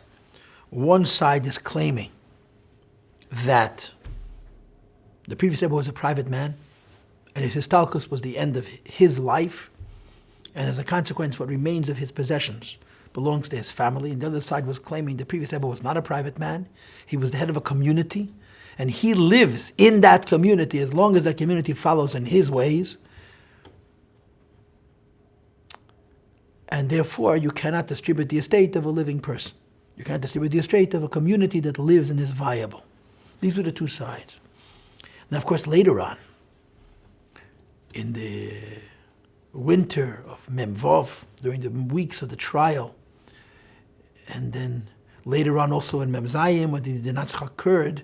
[SPEAKER 1] One side is claiming that the previous Rebbe was a private man, and his histalkus was the end of his life, and as a consequence, what remains of his possessions belongs to his family. And the other side was claiming the previous Rebbe was not a private man. He was the head of a community, and he lives in that community as long as that community follows in his ways. And therefore, you cannot distribute the estate of a living person. You cannot distribute the estate of a community that lives and is viable. These were the two sides. Now, of course, later on, in the winter of Memvov, during the weeks of the trial, and then later on also in Memzayim, when the Natzach occurred,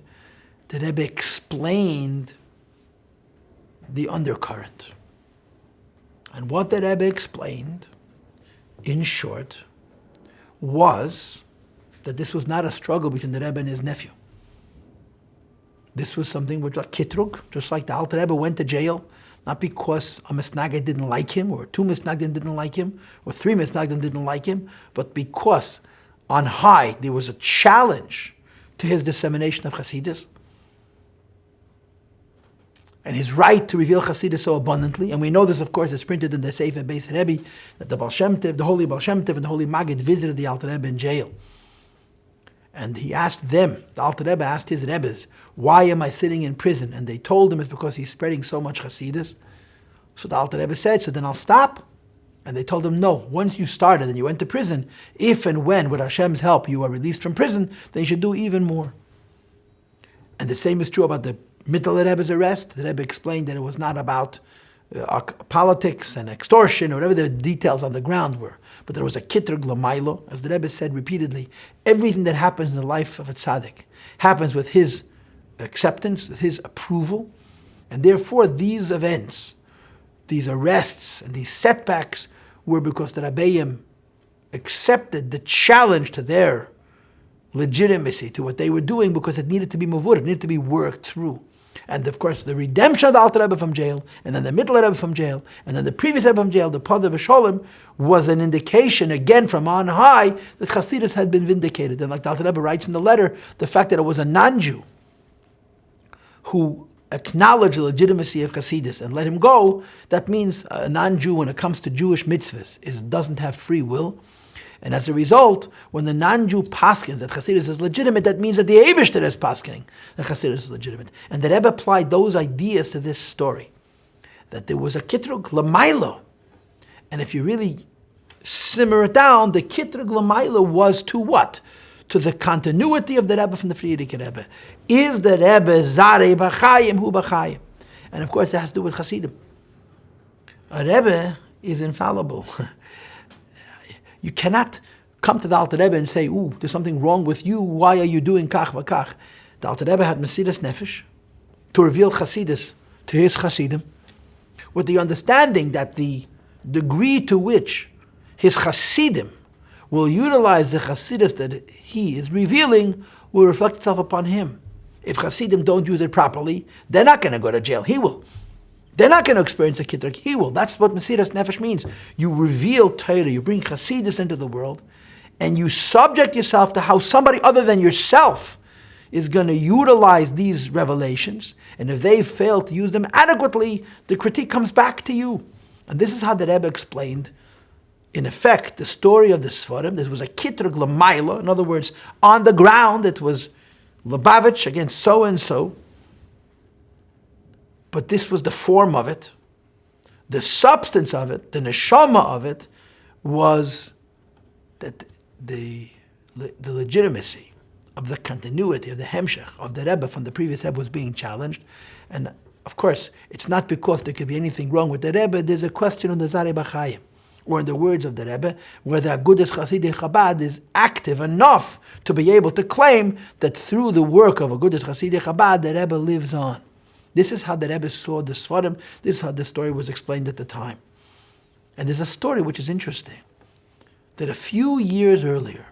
[SPEAKER 1] the Rebbe explained the undercurrent. And what the Rebbe explained, in short, was that this was not a struggle between the Rebbe and his nephew. This was something which was kitrug, just like the Alter Rebbe went to jail, not because a Misnagid didn't like him, or two Misnagdim didn't like him, or three Misnagdim didn't like him, but because on high there was a challenge to his dissemination of Chassidus, and his right to reveal Chassidus so abundantly. And we know this, of course, is printed in the Sefer Beis Rebbe, that the Baal Shem Tov, the holy Baal Shem Tov and the holy Maggid visited the Alter Rebbe in jail. And he asked them, the Alter Rebbe asked his Rebbes, why am I sitting in prison? And they told him it's because he's spreading so much Chassidus. So the Alter Rebbe said, so then I'll stop. And they told him, no, once you started and you went to prison, if and when, with Hashem's help, you are released from prison, then you should do even more. And the same is true about the Mittel Rebbe's arrest. The Rebbe explained that it was not about politics and extortion or whatever the details on the ground were, but there was a kitrug l'maylo, as the Rebbe said repeatedly. Everything that happens in the life of a tzaddik happens with his acceptance, with his approval, and therefore these events, these arrests and these setbacks were because the Rabbeim accepted the challenge to their legitimacy, to what they were doing, because it needed to be mavur, it needed to be worked through. And of course, the redemption of the Alter Rebbe from jail, and then the Mittel Rebbe from jail, and then the previous Rebbe from jail, the Pada B'Sholem, was an indication, again from on high, that Chassidus had been vindicated. And like the Alter Rebbe writes in the letter, the fact that it was a non-Jew who acknowledged the legitimacy of Chassidus and let him go, that means a non-Jew, when it comes to Jewish mitzvahs, doesn't have free will. And as a result, when the non-Jew paskins that Chassidus is legitimate, that means that the Eibishter is paskining that Chassidus is legitimate. And the Rebbe applied those ideas to this story, that there was a kitrug l'maylo. And if you really simmer it down, the kitrug l'maylo was to what? To the continuity of the Rebbe from the Frierdiker Rebbe. Is the Rebbe zarei b'chayim hu b'chayim? And of course that has to do with Chassidim. A Rebbe is infallible. You cannot come to the Alter Rebbe and say, ooh, there's something wrong with you, why are you doing kach v'kach? The Alter Rebbe had Mesiras Nefesh to reveal Chassidus to his Chassidim, with the understanding that the degree to which his Chassidim will utilize the Chassidus that he is revealing will reflect itself upon him. If Chassidim don't use it properly, they're not going to go to jail, he will. They're not going to experience a kitrug. He will. That's what Mesiras Nefesh means. You reveal Torah, you bring Chassidus into the world, and you subject yourself to how somebody other than yourself is going to utilize these revelations, and if they fail to use them adequately, the critique comes back to you. And this is how the Rebbe explained, in effect, the story of the Sfarim. This was a kitrug l'mayla, in other words, on the ground it was Lubavitch against so-and-so, but this was the form of it. The substance of it, the neshama of it, was that the legitimacy of the continuity of the hemshech of the Rebbe from the previous Rebbe was being challenged. And of course, it's not because there could be anything wrong with the Rebbe. There's a question on the Zarei B'Chaim, or in the words of the Rebbe, whether Agudas Chassidim Chabad is active enough to be able to claim that through the work of Agudas Chassidim Chabad, the Rebbe lives on. This is how the Rebbe saw the Sfarim. This is how the story was explained at the time. And there's a story which is interesting, that a few years earlier,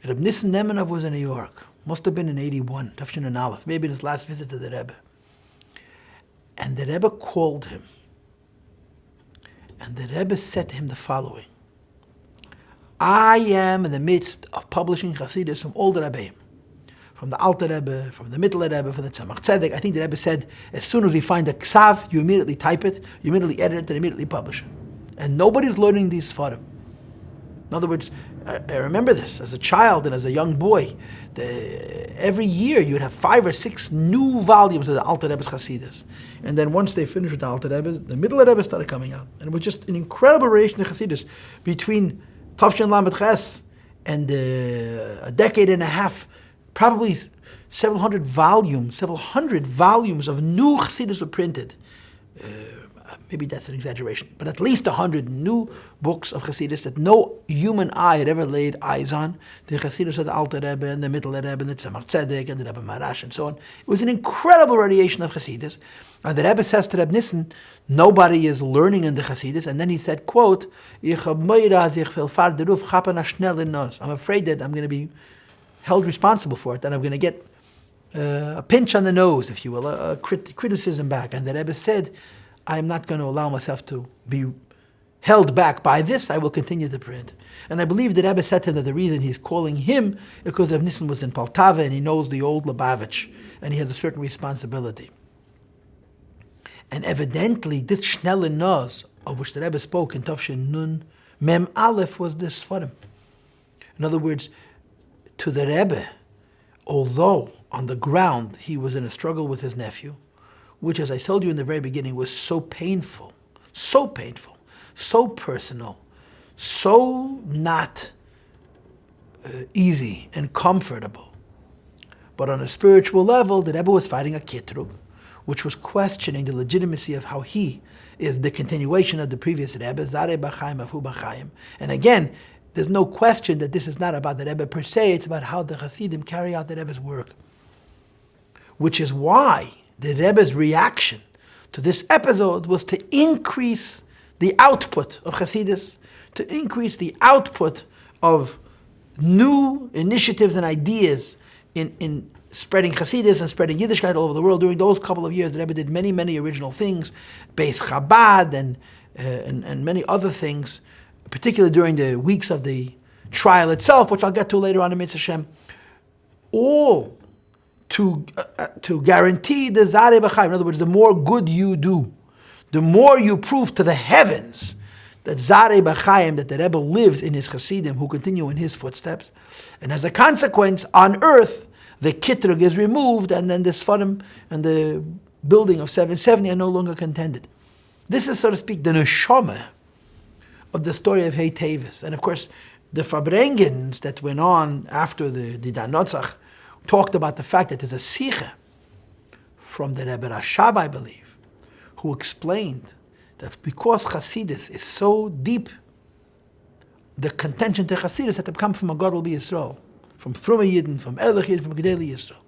[SPEAKER 1] Rebbe Nissen Nemanov was in New York. Must have been in 81, Tafshin and Aleph, maybe in his last visit to the Rebbe. And the Rebbe called him. And the Rebbe said to him the following: I am in the midst of publishing Chassidus from all the Rebbeim, from the Alter Rebbe, from the Mittler Rebbe, from the Tzemach Tzedek. I think the Rebbe said, as soon as we find a ksav, you immediately type it, you immediately edit it, and immediately publish it. And nobody's learning these Sfarim. In other words, I remember this as a child and as a young boy. Every year you would have 5 or 6 new volumes of the Alter Rebbe's Chassidus. And then once they finished with the Alter Rebbe, the Middle Rebbe started coming out. And it was just an incredible relation to Chassidus between Tavshin Lamed Ches and a decade and a half, probably several hundred volumes of new Chassidus were printed. Maybe that's an exaggeration, but at least 100 new books of Chassidus that no human eye had ever laid eyes on. The Chassidus of the Alter Rebbe and the Middle Rebbe and the Tzemach Tzedek and the Rebbe Marash and so on. It was an incredible radiation of Chassidus. And the Rebbe says to Rebbe Nissen, nobody is learning in the Chassidus. And then he said, quote, I'm afraid that I'm going to be held responsible for it, and I'm going to get a pinch on the nose, if you will, a criticism back. And the Rebbe said, I'm not going to allow myself to be held back by this. I will continue to print. And I believe that Rebbe said to him that the reason he's calling him is because Rebbe Nissen was in Poltava and he knows the old Lubavitch and he has a certain responsibility. And evidently, this Schnelle Nuz, of which the Rebbe spoke in Tafshin Nun Mem Aleph, was this Sfarim. In other words, to the Rebbe, although on the ground he was in a struggle with his nephew, which, as I told you in the very beginning, was so painful, so personal, so not easy and comfortable. But on a spiritual level, the Rebbe was fighting a kitrug, which was questioning the legitimacy of how he is the continuation of the previous Rebbe, Zarei B'Chaim Afu B'Chaim. And again, there's no question that this is not about the Rebbe per se, it's about how the Chassidim carry out the Rebbe's work. Which is why the Rebbe's reaction to this episode was to increase the output of Chassidus, to increase the output of new initiatives and ideas in spreading Chassidus and spreading Yiddishkeit all over the world. During those couple of years, the Rebbe did many, many original things, Beis Chabad and many other things, particularly during the weeks of the trial itself, which I'll get to later on in Mitzvah Hashem, all to guarantee the Zarei B'Chaim. In other words, the more good you do, the more you prove to the heavens that Zarei B'Chaim, that the Rebbe lives in his Chassidim who continue in his footsteps. And as a consequence, on earth, the kitrug is removed, and then the Sfarim and the building of 770 are no longer contended. This is, so to speak, the neshama of the story of Hey Teves. And of course, the Fabrengens that went on after the Danotzach talked about the fact that there's a Sikha from the Rebbe Rashab, I believe, who explained that because Chassidus is so deep, the contention to Chassidus had to come from a Gadol B'Yisrael, from Fruma Yidden, from Erlich Yidden, from Gedeli Yisrael.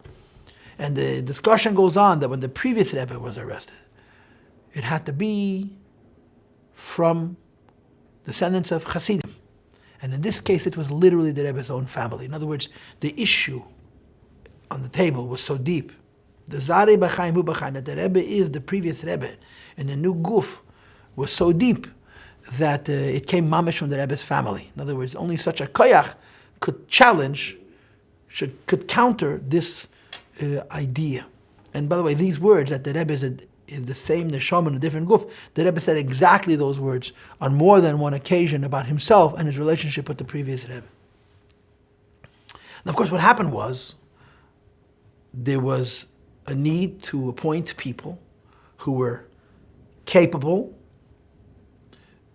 [SPEAKER 1] And the discussion goes on that when the previous Rebbe was arrested, it had to be from descendants of Chassidim. And in this case, it was literally the Rebbe's own family. In other words, the issue on the table was so deep. The Zarei B'Chaim Hu B'Chaim, that the Rebbe is the previous Rebbe, and the new Guf was so deep that it came mamish from the Rebbe's family. In other words, only such a koyach could challenge could counter this idea. And by the way, these words that the Rebbe said is the same neshama in a different guf. The Rebbe said exactly those words on more than one occasion about himself and his relationship with the previous Rebbe. Now, of course, what happened was there was a need to appoint people who were capable.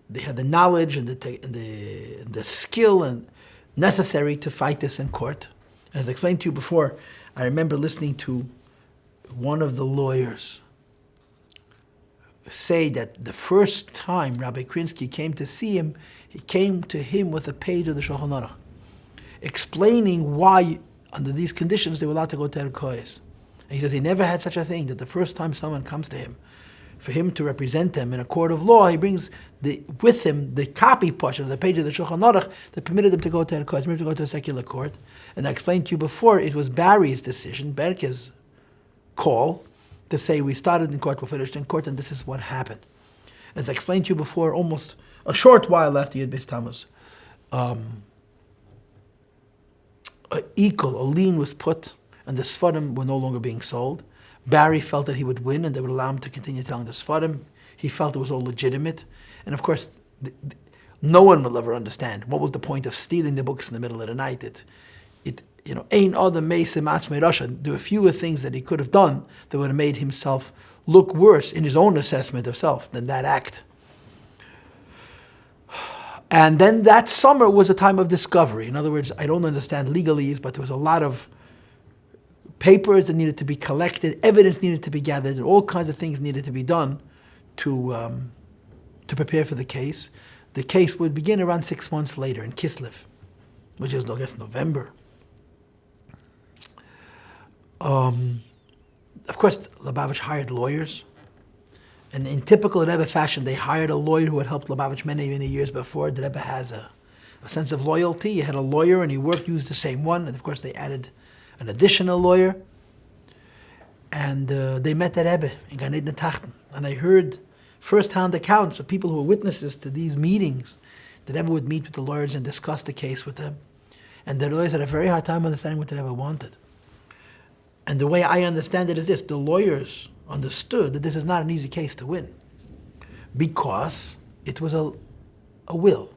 [SPEAKER 1] They had the knowledge and the skill and necessary to fight this in court. And as I explained to you before, I remember listening to one of the lawyers say that the first time Rabbi Krinsky came to see him, he came to him with a page of the Shulchan Aruch, explaining why, under these conditions, they were allowed to go to Erkois. And he says he never had such a thing, that the first time someone comes to him, for him to represent them in a court of law, he brings with him the copy portion of the page of the Shulchan Aruch that permitted him to go to Erkois, permitted him to go to a secular court. And I explained to you before, it was Barry's decision, Berke's call, to say we started in court, we finished in court, and this is what happened. As I explained to you before, almost a short while after Yud Beis Tammuz, a lien was put, and the Sfarim were no longer being sold. Barry felt that he would win, and they would allow him to continue telling the Sfarim. He felt it was all legitimate. And of course, no one will ever understand what was the point of stealing the books in the middle of the night. Ein other meis matzmei rasha. There were fewer things that he could have done that would have made himself look worse in his own assessment of self than that act. And then that summer was a time of discovery. In other words, I don't understand legalese, but there was a lot of papers that needed to be collected, evidence needed to be gathered, and all kinds of things needed to be done to prepare for the case. The case would begin around 6 months later in Kislev, which is, I guess, November. Of course, Lubavitch hired lawyers. And in typical Rebbe fashion, they hired a lawyer who had helped Lubavitch many, many years before. The Rebbe has a sense of loyalty. He had a lawyer and he used the same one. And of course, they added an additional lawyer. And they met the Rebbe in Gan Eden Tachten. And I heard first-hand accounts of people who were witnesses to these meetings. The Rebbe would meet with the lawyers and discuss the case with them. And the lawyers had a very hard time understanding what the Rebbe wanted. And the way I understand it is this: the lawyers understood that this is not an easy case to win, because it was a will.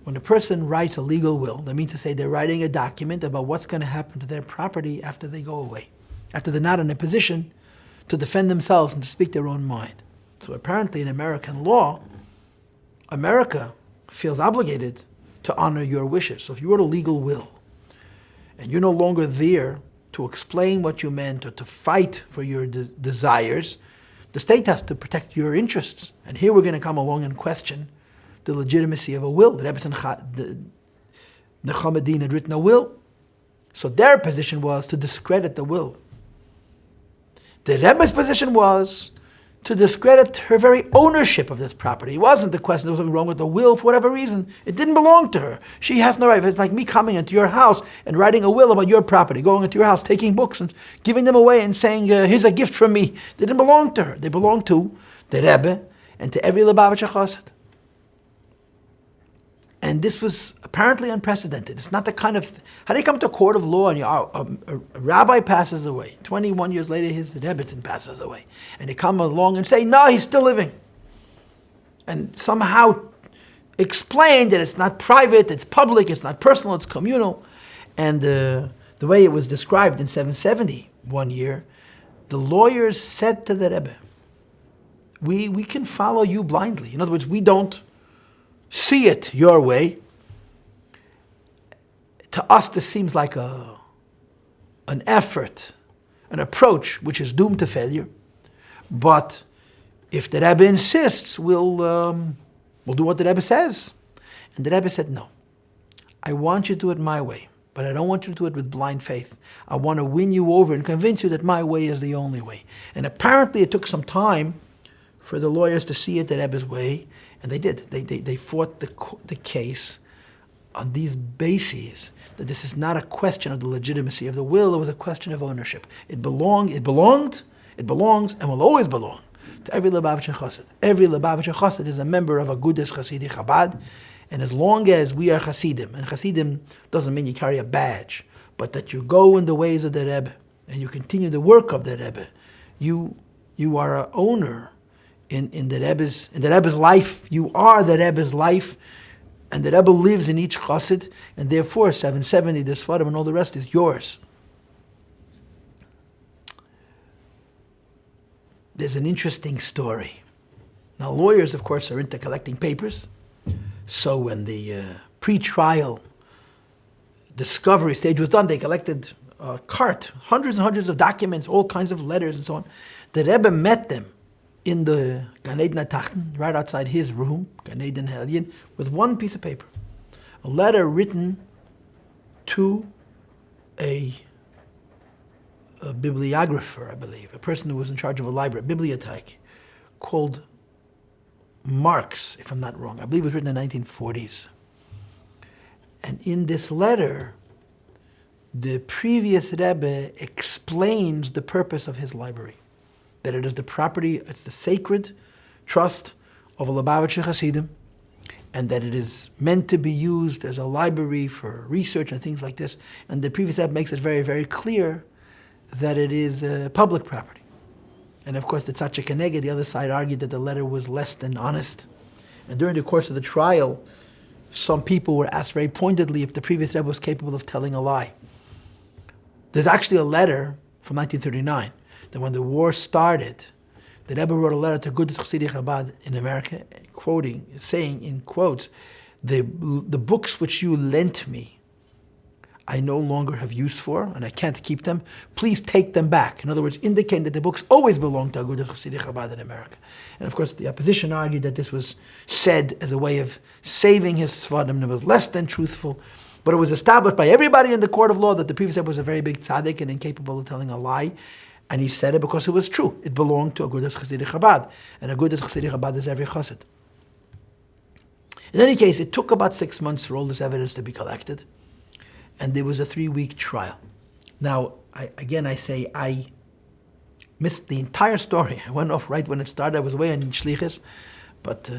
[SPEAKER 1] When a person writes a legal will, that means to say they're writing a document about what's going to happen to their property after they go away, after they're not in a position to defend themselves and to speak their own mind. So apparently in American law, America feels obligated to honor your wishes. So if you wrote a legal will, and you're no longer there to explain what you meant or to fight for your desires, the state has to protect your interests. And here we're going to come along and question the legitimacy of a will. The Rebbe Nechama had written a will. So their position was to discredit the will. The Rebbe's position was to discredit her very ownership of this property. It wasn't the question there was something wrong with the will for whatever reason. It didn't belong to her. She has no right. It's like me coming into your house and writing a will about your property, going into your house, taking books and giving them away and saying, here's a gift from me. They didn't belong to her. They belonged to the Rebbe and to every Lubavitcher Chassid. And this was apparently unprecedented. It's not the kind of... How do you come to a court of law and a rabbi passes away? 21 years later, his Rebbetzin passes away. And they come along and say, no, he's still living. And somehow explain that it's not private, it's public, it's not personal, it's communal. And the way it was described in 770, one year, the lawyers said to the Rebbe, we can follow you blindly. In other words, we don't see it your way. To us, this seems like an effort, an approach which is doomed to failure. But if the Rebbe insists, we'll do what the Rebbe says. And the Rebbe said, no, I want you to do it my way, but I don't want you to do it with blind faith. I want to win you over and convince you that my way is the only way. And apparently it took some time for the lawyers to see it the Rebbe's way, and they did. They fought the case on these bases, that this is not a question of the legitimacy of the will, it was a question of ownership. It belongs, and will always belong to every Lubavitcher Chassid. Every Lubavitcher Chassid is a member of a Agudas Chassidi Chabad, and as long as we are Chassidim, and Chassidim doesn't mean you carry a badge, but that you go in the ways of the Rebbe and you continue the work of the Rebbe. You are an owner in the Rebbe's life. You are the Rebbe's life, and the Rebbe lives in each chassid, and therefore 770, the Sfarim, and all the rest is yours. There's an interesting story. Now, lawyers, of course, are into collecting papers. So when the pre-trial discovery stage was done, they collected a cart, hundreds and hundreds of documents, all kinds of letters and so on. The Rebbe met them in the Gan Eden HaTachten, right outside his room, Gan Eden HaElyon, with one piece of paper. A letter written to a bibliographer, I believe, a person who was in charge of a library, a bibliothèque, called Marx, if I'm not wrong. I believe it was written in the 1940s. And in this letter, the previous Rebbe explains the purpose of his library. That it is the property, it's the sacred trust of a Lubavitcher Chassidim, and that it is meant to be used as a library for research and things like this. And the previous Rebbe makes it very, very clear that it is public property. And of course, the Tzaddik Keneged, the other side, argued that the letter was less than honest. And during the course of the trial, some people were asked very pointedly if the previous Rebbe was capable of telling a lie. There's actually a letter from 1939 that when the war started, the Rebbe wrote a letter to Agudas Chassidim Chabad in America, saying in quotes, the books which you lent me, I no longer have use for, and I can't keep them. Please take them back. In other words, indicating that the books always belonged to Agudas Chassidim Chabad in America. And of course, the opposition argued that this was said as a way of saving his Sfarim, and it was less than truthful. But it was established by everybody in the court of law that the previous Rebbe was a very big tzaddik and incapable of telling a lie. And he said it because it was true. It belonged to Agudas Chassidim Chabad. And Agudas Chassidim Chabad is every chassid. In any case, it took about 6 months for all this evidence to be collected. And there was a 3-week trial. Now, I missed the entire story. I went off right when it started. I was away on Shlichus. But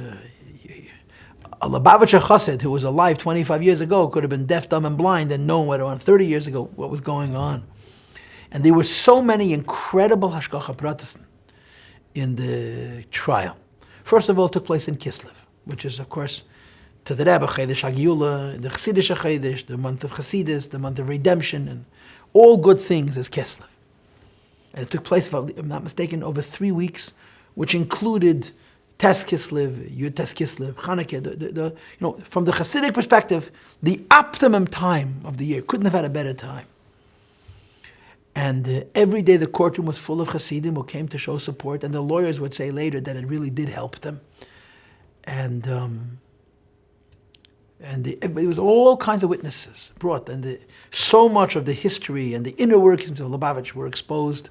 [SPEAKER 1] a Lubavitcher chassid who was alive 25 years ago could have been deaf, dumb, and blind and known what around 30 years ago what was going on. And there were so many incredible hashgacha pratis in the trial. First of all, it took place in Kislev, which is, of course, to the Rebbe, Chedesh Hagiyula, the Chassidish Chedesh, the month of Chassidus, the month of redemption, and all good things is Kislev. And it took place, if I'm not mistaken, over 3 weeks, which included Tes Kislev, Yud Tes Kislev, Chanukah. From the Chassidic perspective, the optimum time of the year. Couldn't have had a better time. And every day the courtroom was full of Chassidim who came to show support, and the lawyers would say later that it really did help them. And there was all kinds of witnesses brought, and so much of the history and the inner workings of Lubavitch were exposed.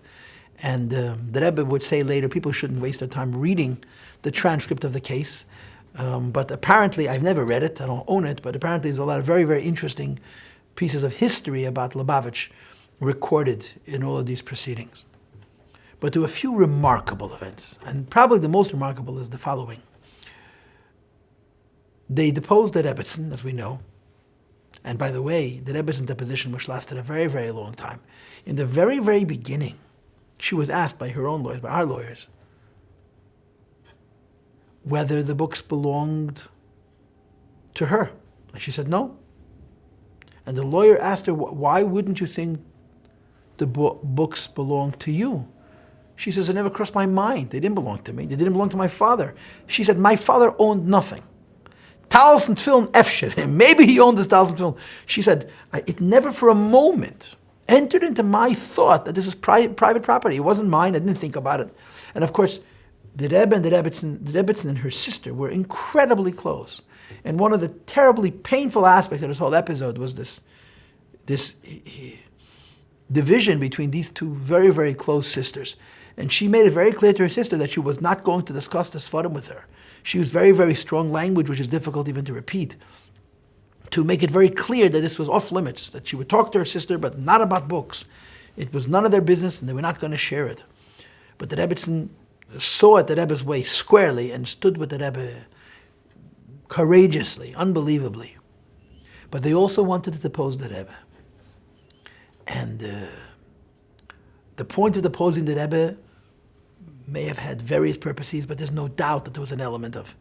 [SPEAKER 1] And the Rebbe would say later, people shouldn't waste their time reading the transcript of the case. But apparently, I've never read it, I don't own it, but apparently there's a lot of very, very interesting pieces of history about Lubavitch recorded in all of these proceedings. But there were a few remarkable events, and probably the most remarkable is the following. They deposed the Rebbetzin, as we know. And by the way, the Rebbetzin deposition, which lasted a very, very long time. In the very, very beginning, she was asked by her own lawyers, by our lawyers, whether the books belonged to her. And she said no. And the lawyer asked her, why wouldn't you think the books belong to you? She says, it never crossed my mind. They didn't belong to me. They didn't belong to my father. She said, my father owned nothing. Talis and Tefillin Efsher. Maybe he owned this Talis and Tefillin. She said, it never for a moment entered into my thought that this was private property. It wasn't mine. I didn't think about it. And of course, the Rebbe and the Rebbetzin and her sister were incredibly close. And one of the terribly painful aspects of this whole episode was this division between these two very, very close sisters. And she made it very clear to her sister that she was not going to discuss the Sfarim with her. She used very, very strong language, which is difficult even to repeat, to make it very clear that this was off limits, that she would talk to her sister, but not about books. It was none of their business, and they were not going to share it. But the Rebbetzin saw it the Rebbe's way squarely and stood with the Rebbe courageously, unbelievably. But they also wanted to depose the Rebbe. And the point of deposing the Rebbe may have had various purposes, but there's no doubt that there was an element of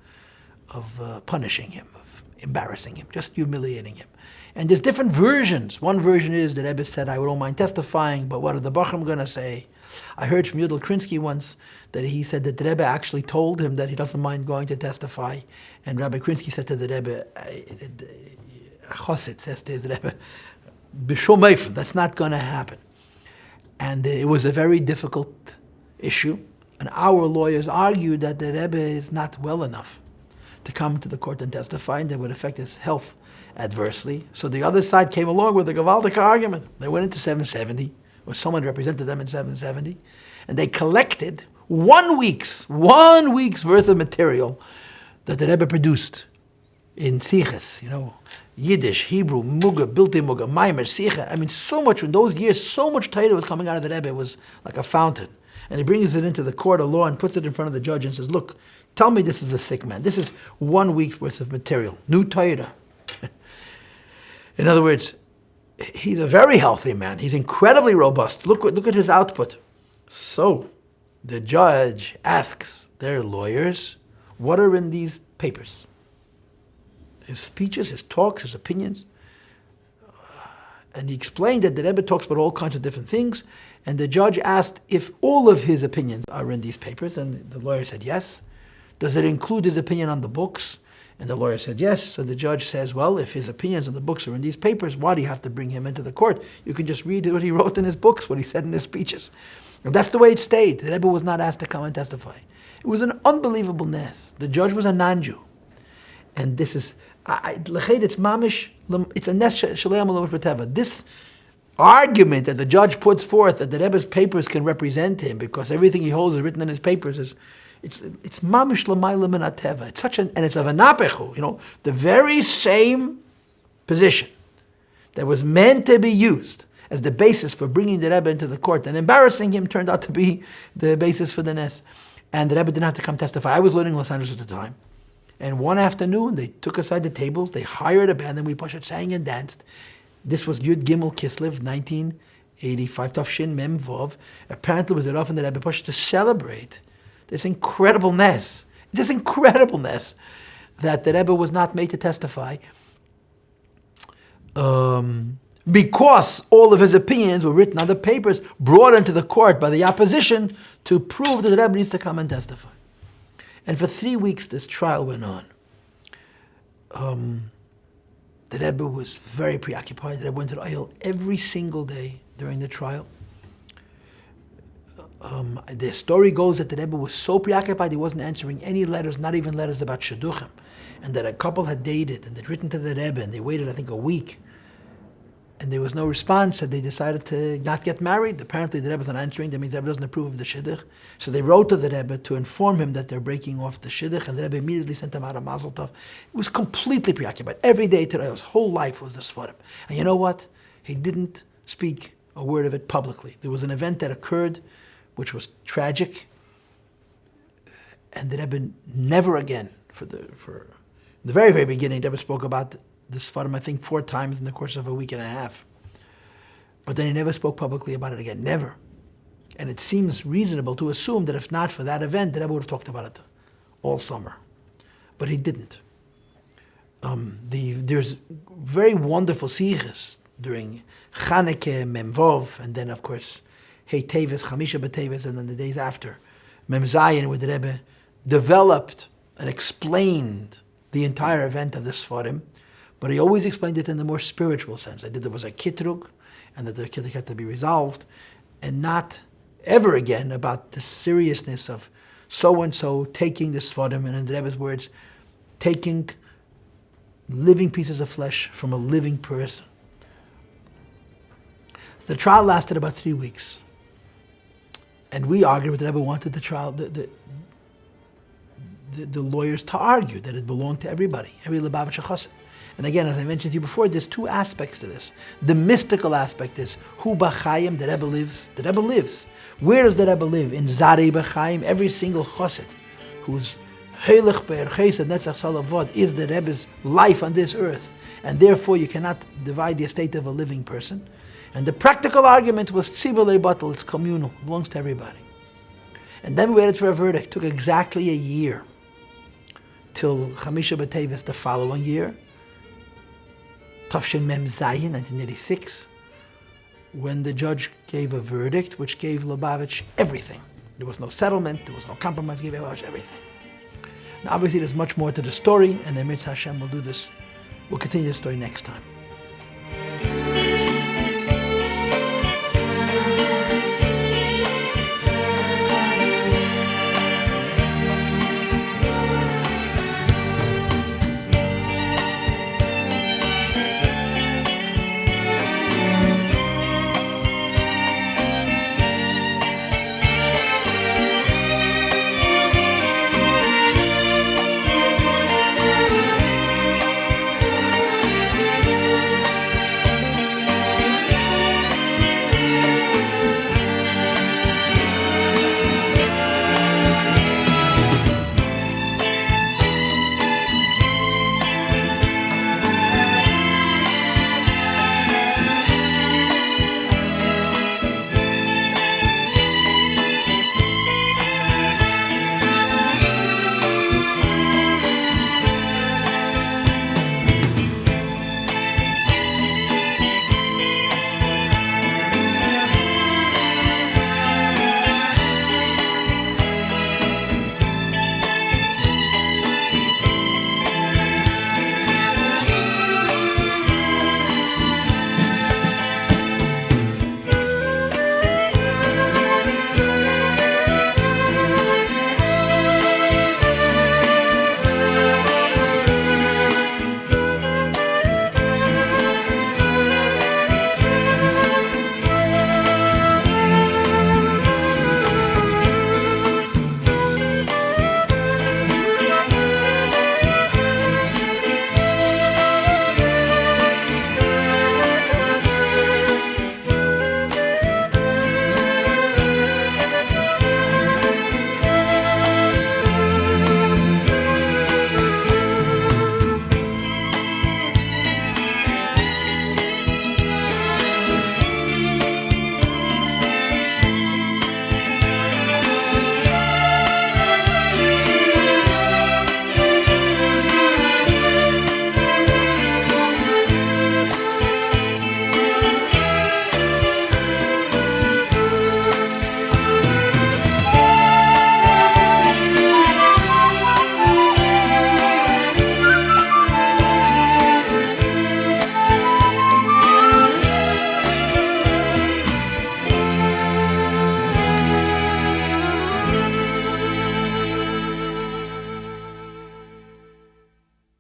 [SPEAKER 1] punishing him, of embarrassing him, just humiliating him. And there's different versions. One version is the Rebbe said, I don't mind testifying, but what are the Bachram going to say? I heard from Yudel Krinsky once that he said that the Rebbe actually told him that he doesn't mind going to testify. And Rabbi Krinsky said to the Rebbe, Chassid says to his Rebbe, B'shom Eifem, that's not going to happen. And it was a very difficult issue. And our lawyers argued that the Rebbe is not well enough to come to the court and testify, and that would affect his health adversely. So the other side came along with a Gavaldic argument. They went into 770, or someone represented them in 770, and they collected 1 week's worth of material that the Rebbe produced in Siches, Yiddish, Hebrew, Muga, Bilti Muga, Maimer, Sicha. I mean, so much, in those years, so much Torah was coming out of the Rebbe, it was like a fountain. And he brings it into the court of law and puts it in front of the judge and says, look, tell me this is a sick man. This is 1 week's worth of material, new Torah. In other words, he's a very healthy man. He's incredibly robust. Look at his output. So the judge asks their lawyers, what are in these papers? His speeches, his talks, his opinions. And he explained that the Rebbe talks about all kinds of different things. And the judge asked if all of his opinions are in these papers. And the lawyer said yes. Does it include his opinion on the books? And the lawyer said yes. So the judge says, well, if his opinions on the books are in these papers, why do you have to bring him into the court? You can just read what he wrote in his books, what he said in his speeches. And that's the way it stayed. The Rebbe was not asked to come and testify. It was an unbelievable mess. The judge was a non-Jew. And this is, it's mamish, it's a nes shalei amalosh b'teva. This argument that the judge puts forth that the Rebbe's papers can represent him because everything he holds is written in his papers it's mamish l'mayla min hateva. It's such and it's of a napechu, the very same position that was meant to be used as the basis for bringing the Rebbe into the court and embarrassing him turned out to be the basis for the nes. And the Rebbe didn't have to come testify. I was living in Los Angeles at the time. And one afternoon, they took aside the tables, they hired a band, and we Pashat sang and danced. This was Yud Gimel Kislev, 1985, Tafshin Mem Vov. Apparently, it was it often that Rebbe Pashat to celebrate this incredibleness that the Rebbe was not made to testify, because all of his opinions were written on the papers, brought into the court by the opposition to prove that the Rebbe needs to come and testify. And for 3 weeks, this trial went on. The Rebbe was very preoccupied. The Rebbe went to the Ohel every single day during the trial. The story goes that the Rebbe was so preoccupied he wasn't answering any letters, not even letters about Shidduchim. And that a couple had dated and they'd written to the Rebbe and they waited, I think, a week. And there was no response, and they decided to not get married. Apparently the Rebbe's not answering, that means the Rebbe doesn't approve of the Shidduch. So they wrote to the Rebbe to inform him that they're breaking off the Shidduch, and the Rebbe immediately sent him out a Mazel Tov. He was completely preoccupied. Every day today, his whole life was the Sfarim. And you know what? He didn't speak a word of it publicly. There was an event that occurred, which was tragic, and the Rebbe never again, for the very, very beginning, the Rebbe spoke about the Sfarim, I think, 4 times in the course of a week and a half. But then he never spoke publicly about it again, never. And it seems reasonable to assume that if not for that event, the Rebbe would have talked about it all summer. But he didn't. There's very wonderful sichos during Chanukah, Memvov, and then, of course, Hey Teves, Chamisha B'Teves, and then the days after, Mem Zayin, where the Rebbe developed and explained the entire event of the Sfarim. But he always explained it in the more spiritual sense. That there was a kitrug, and that the kitrug had to be resolved, and not ever again about the seriousness of so-and-so taking the Sfarim, and in the Rebbe's words, taking living pieces of flesh from a living person. So the trial lasted about 3 weeks. And we argued with the Rebbe wanted the trial, the lawyers to argue that it belonged to everybody, every Lubavitcher Chassid. And again, as I mentioned to you before, there's 2 aspects to this. The mystical aspect is, Hu B'Chaim, the Rebbe lives. The Rebbe lives. Where does the Rebbe live? In Zarei B'Chaim. Every single Chassid who's Heilich Be'er Chesed Netzach Salavod is the Rebbe's life on this earth. And therefore you cannot divide the estate of a living person. And the practical argument was tzibur lebatel, it's communal, it belongs to everybody. And then we waited for a verdict. It took exactly a year till Chamisha B'Teves the following year, Tafshin Mem Zayin, 1986, when the judge gave a verdict which gave Lubavitch everything. There was no settlement, there was no compromise, gave Lubavitch everything. Now obviously there's much more to the story, and Emir Hashem will do this. We'll continue the story next time.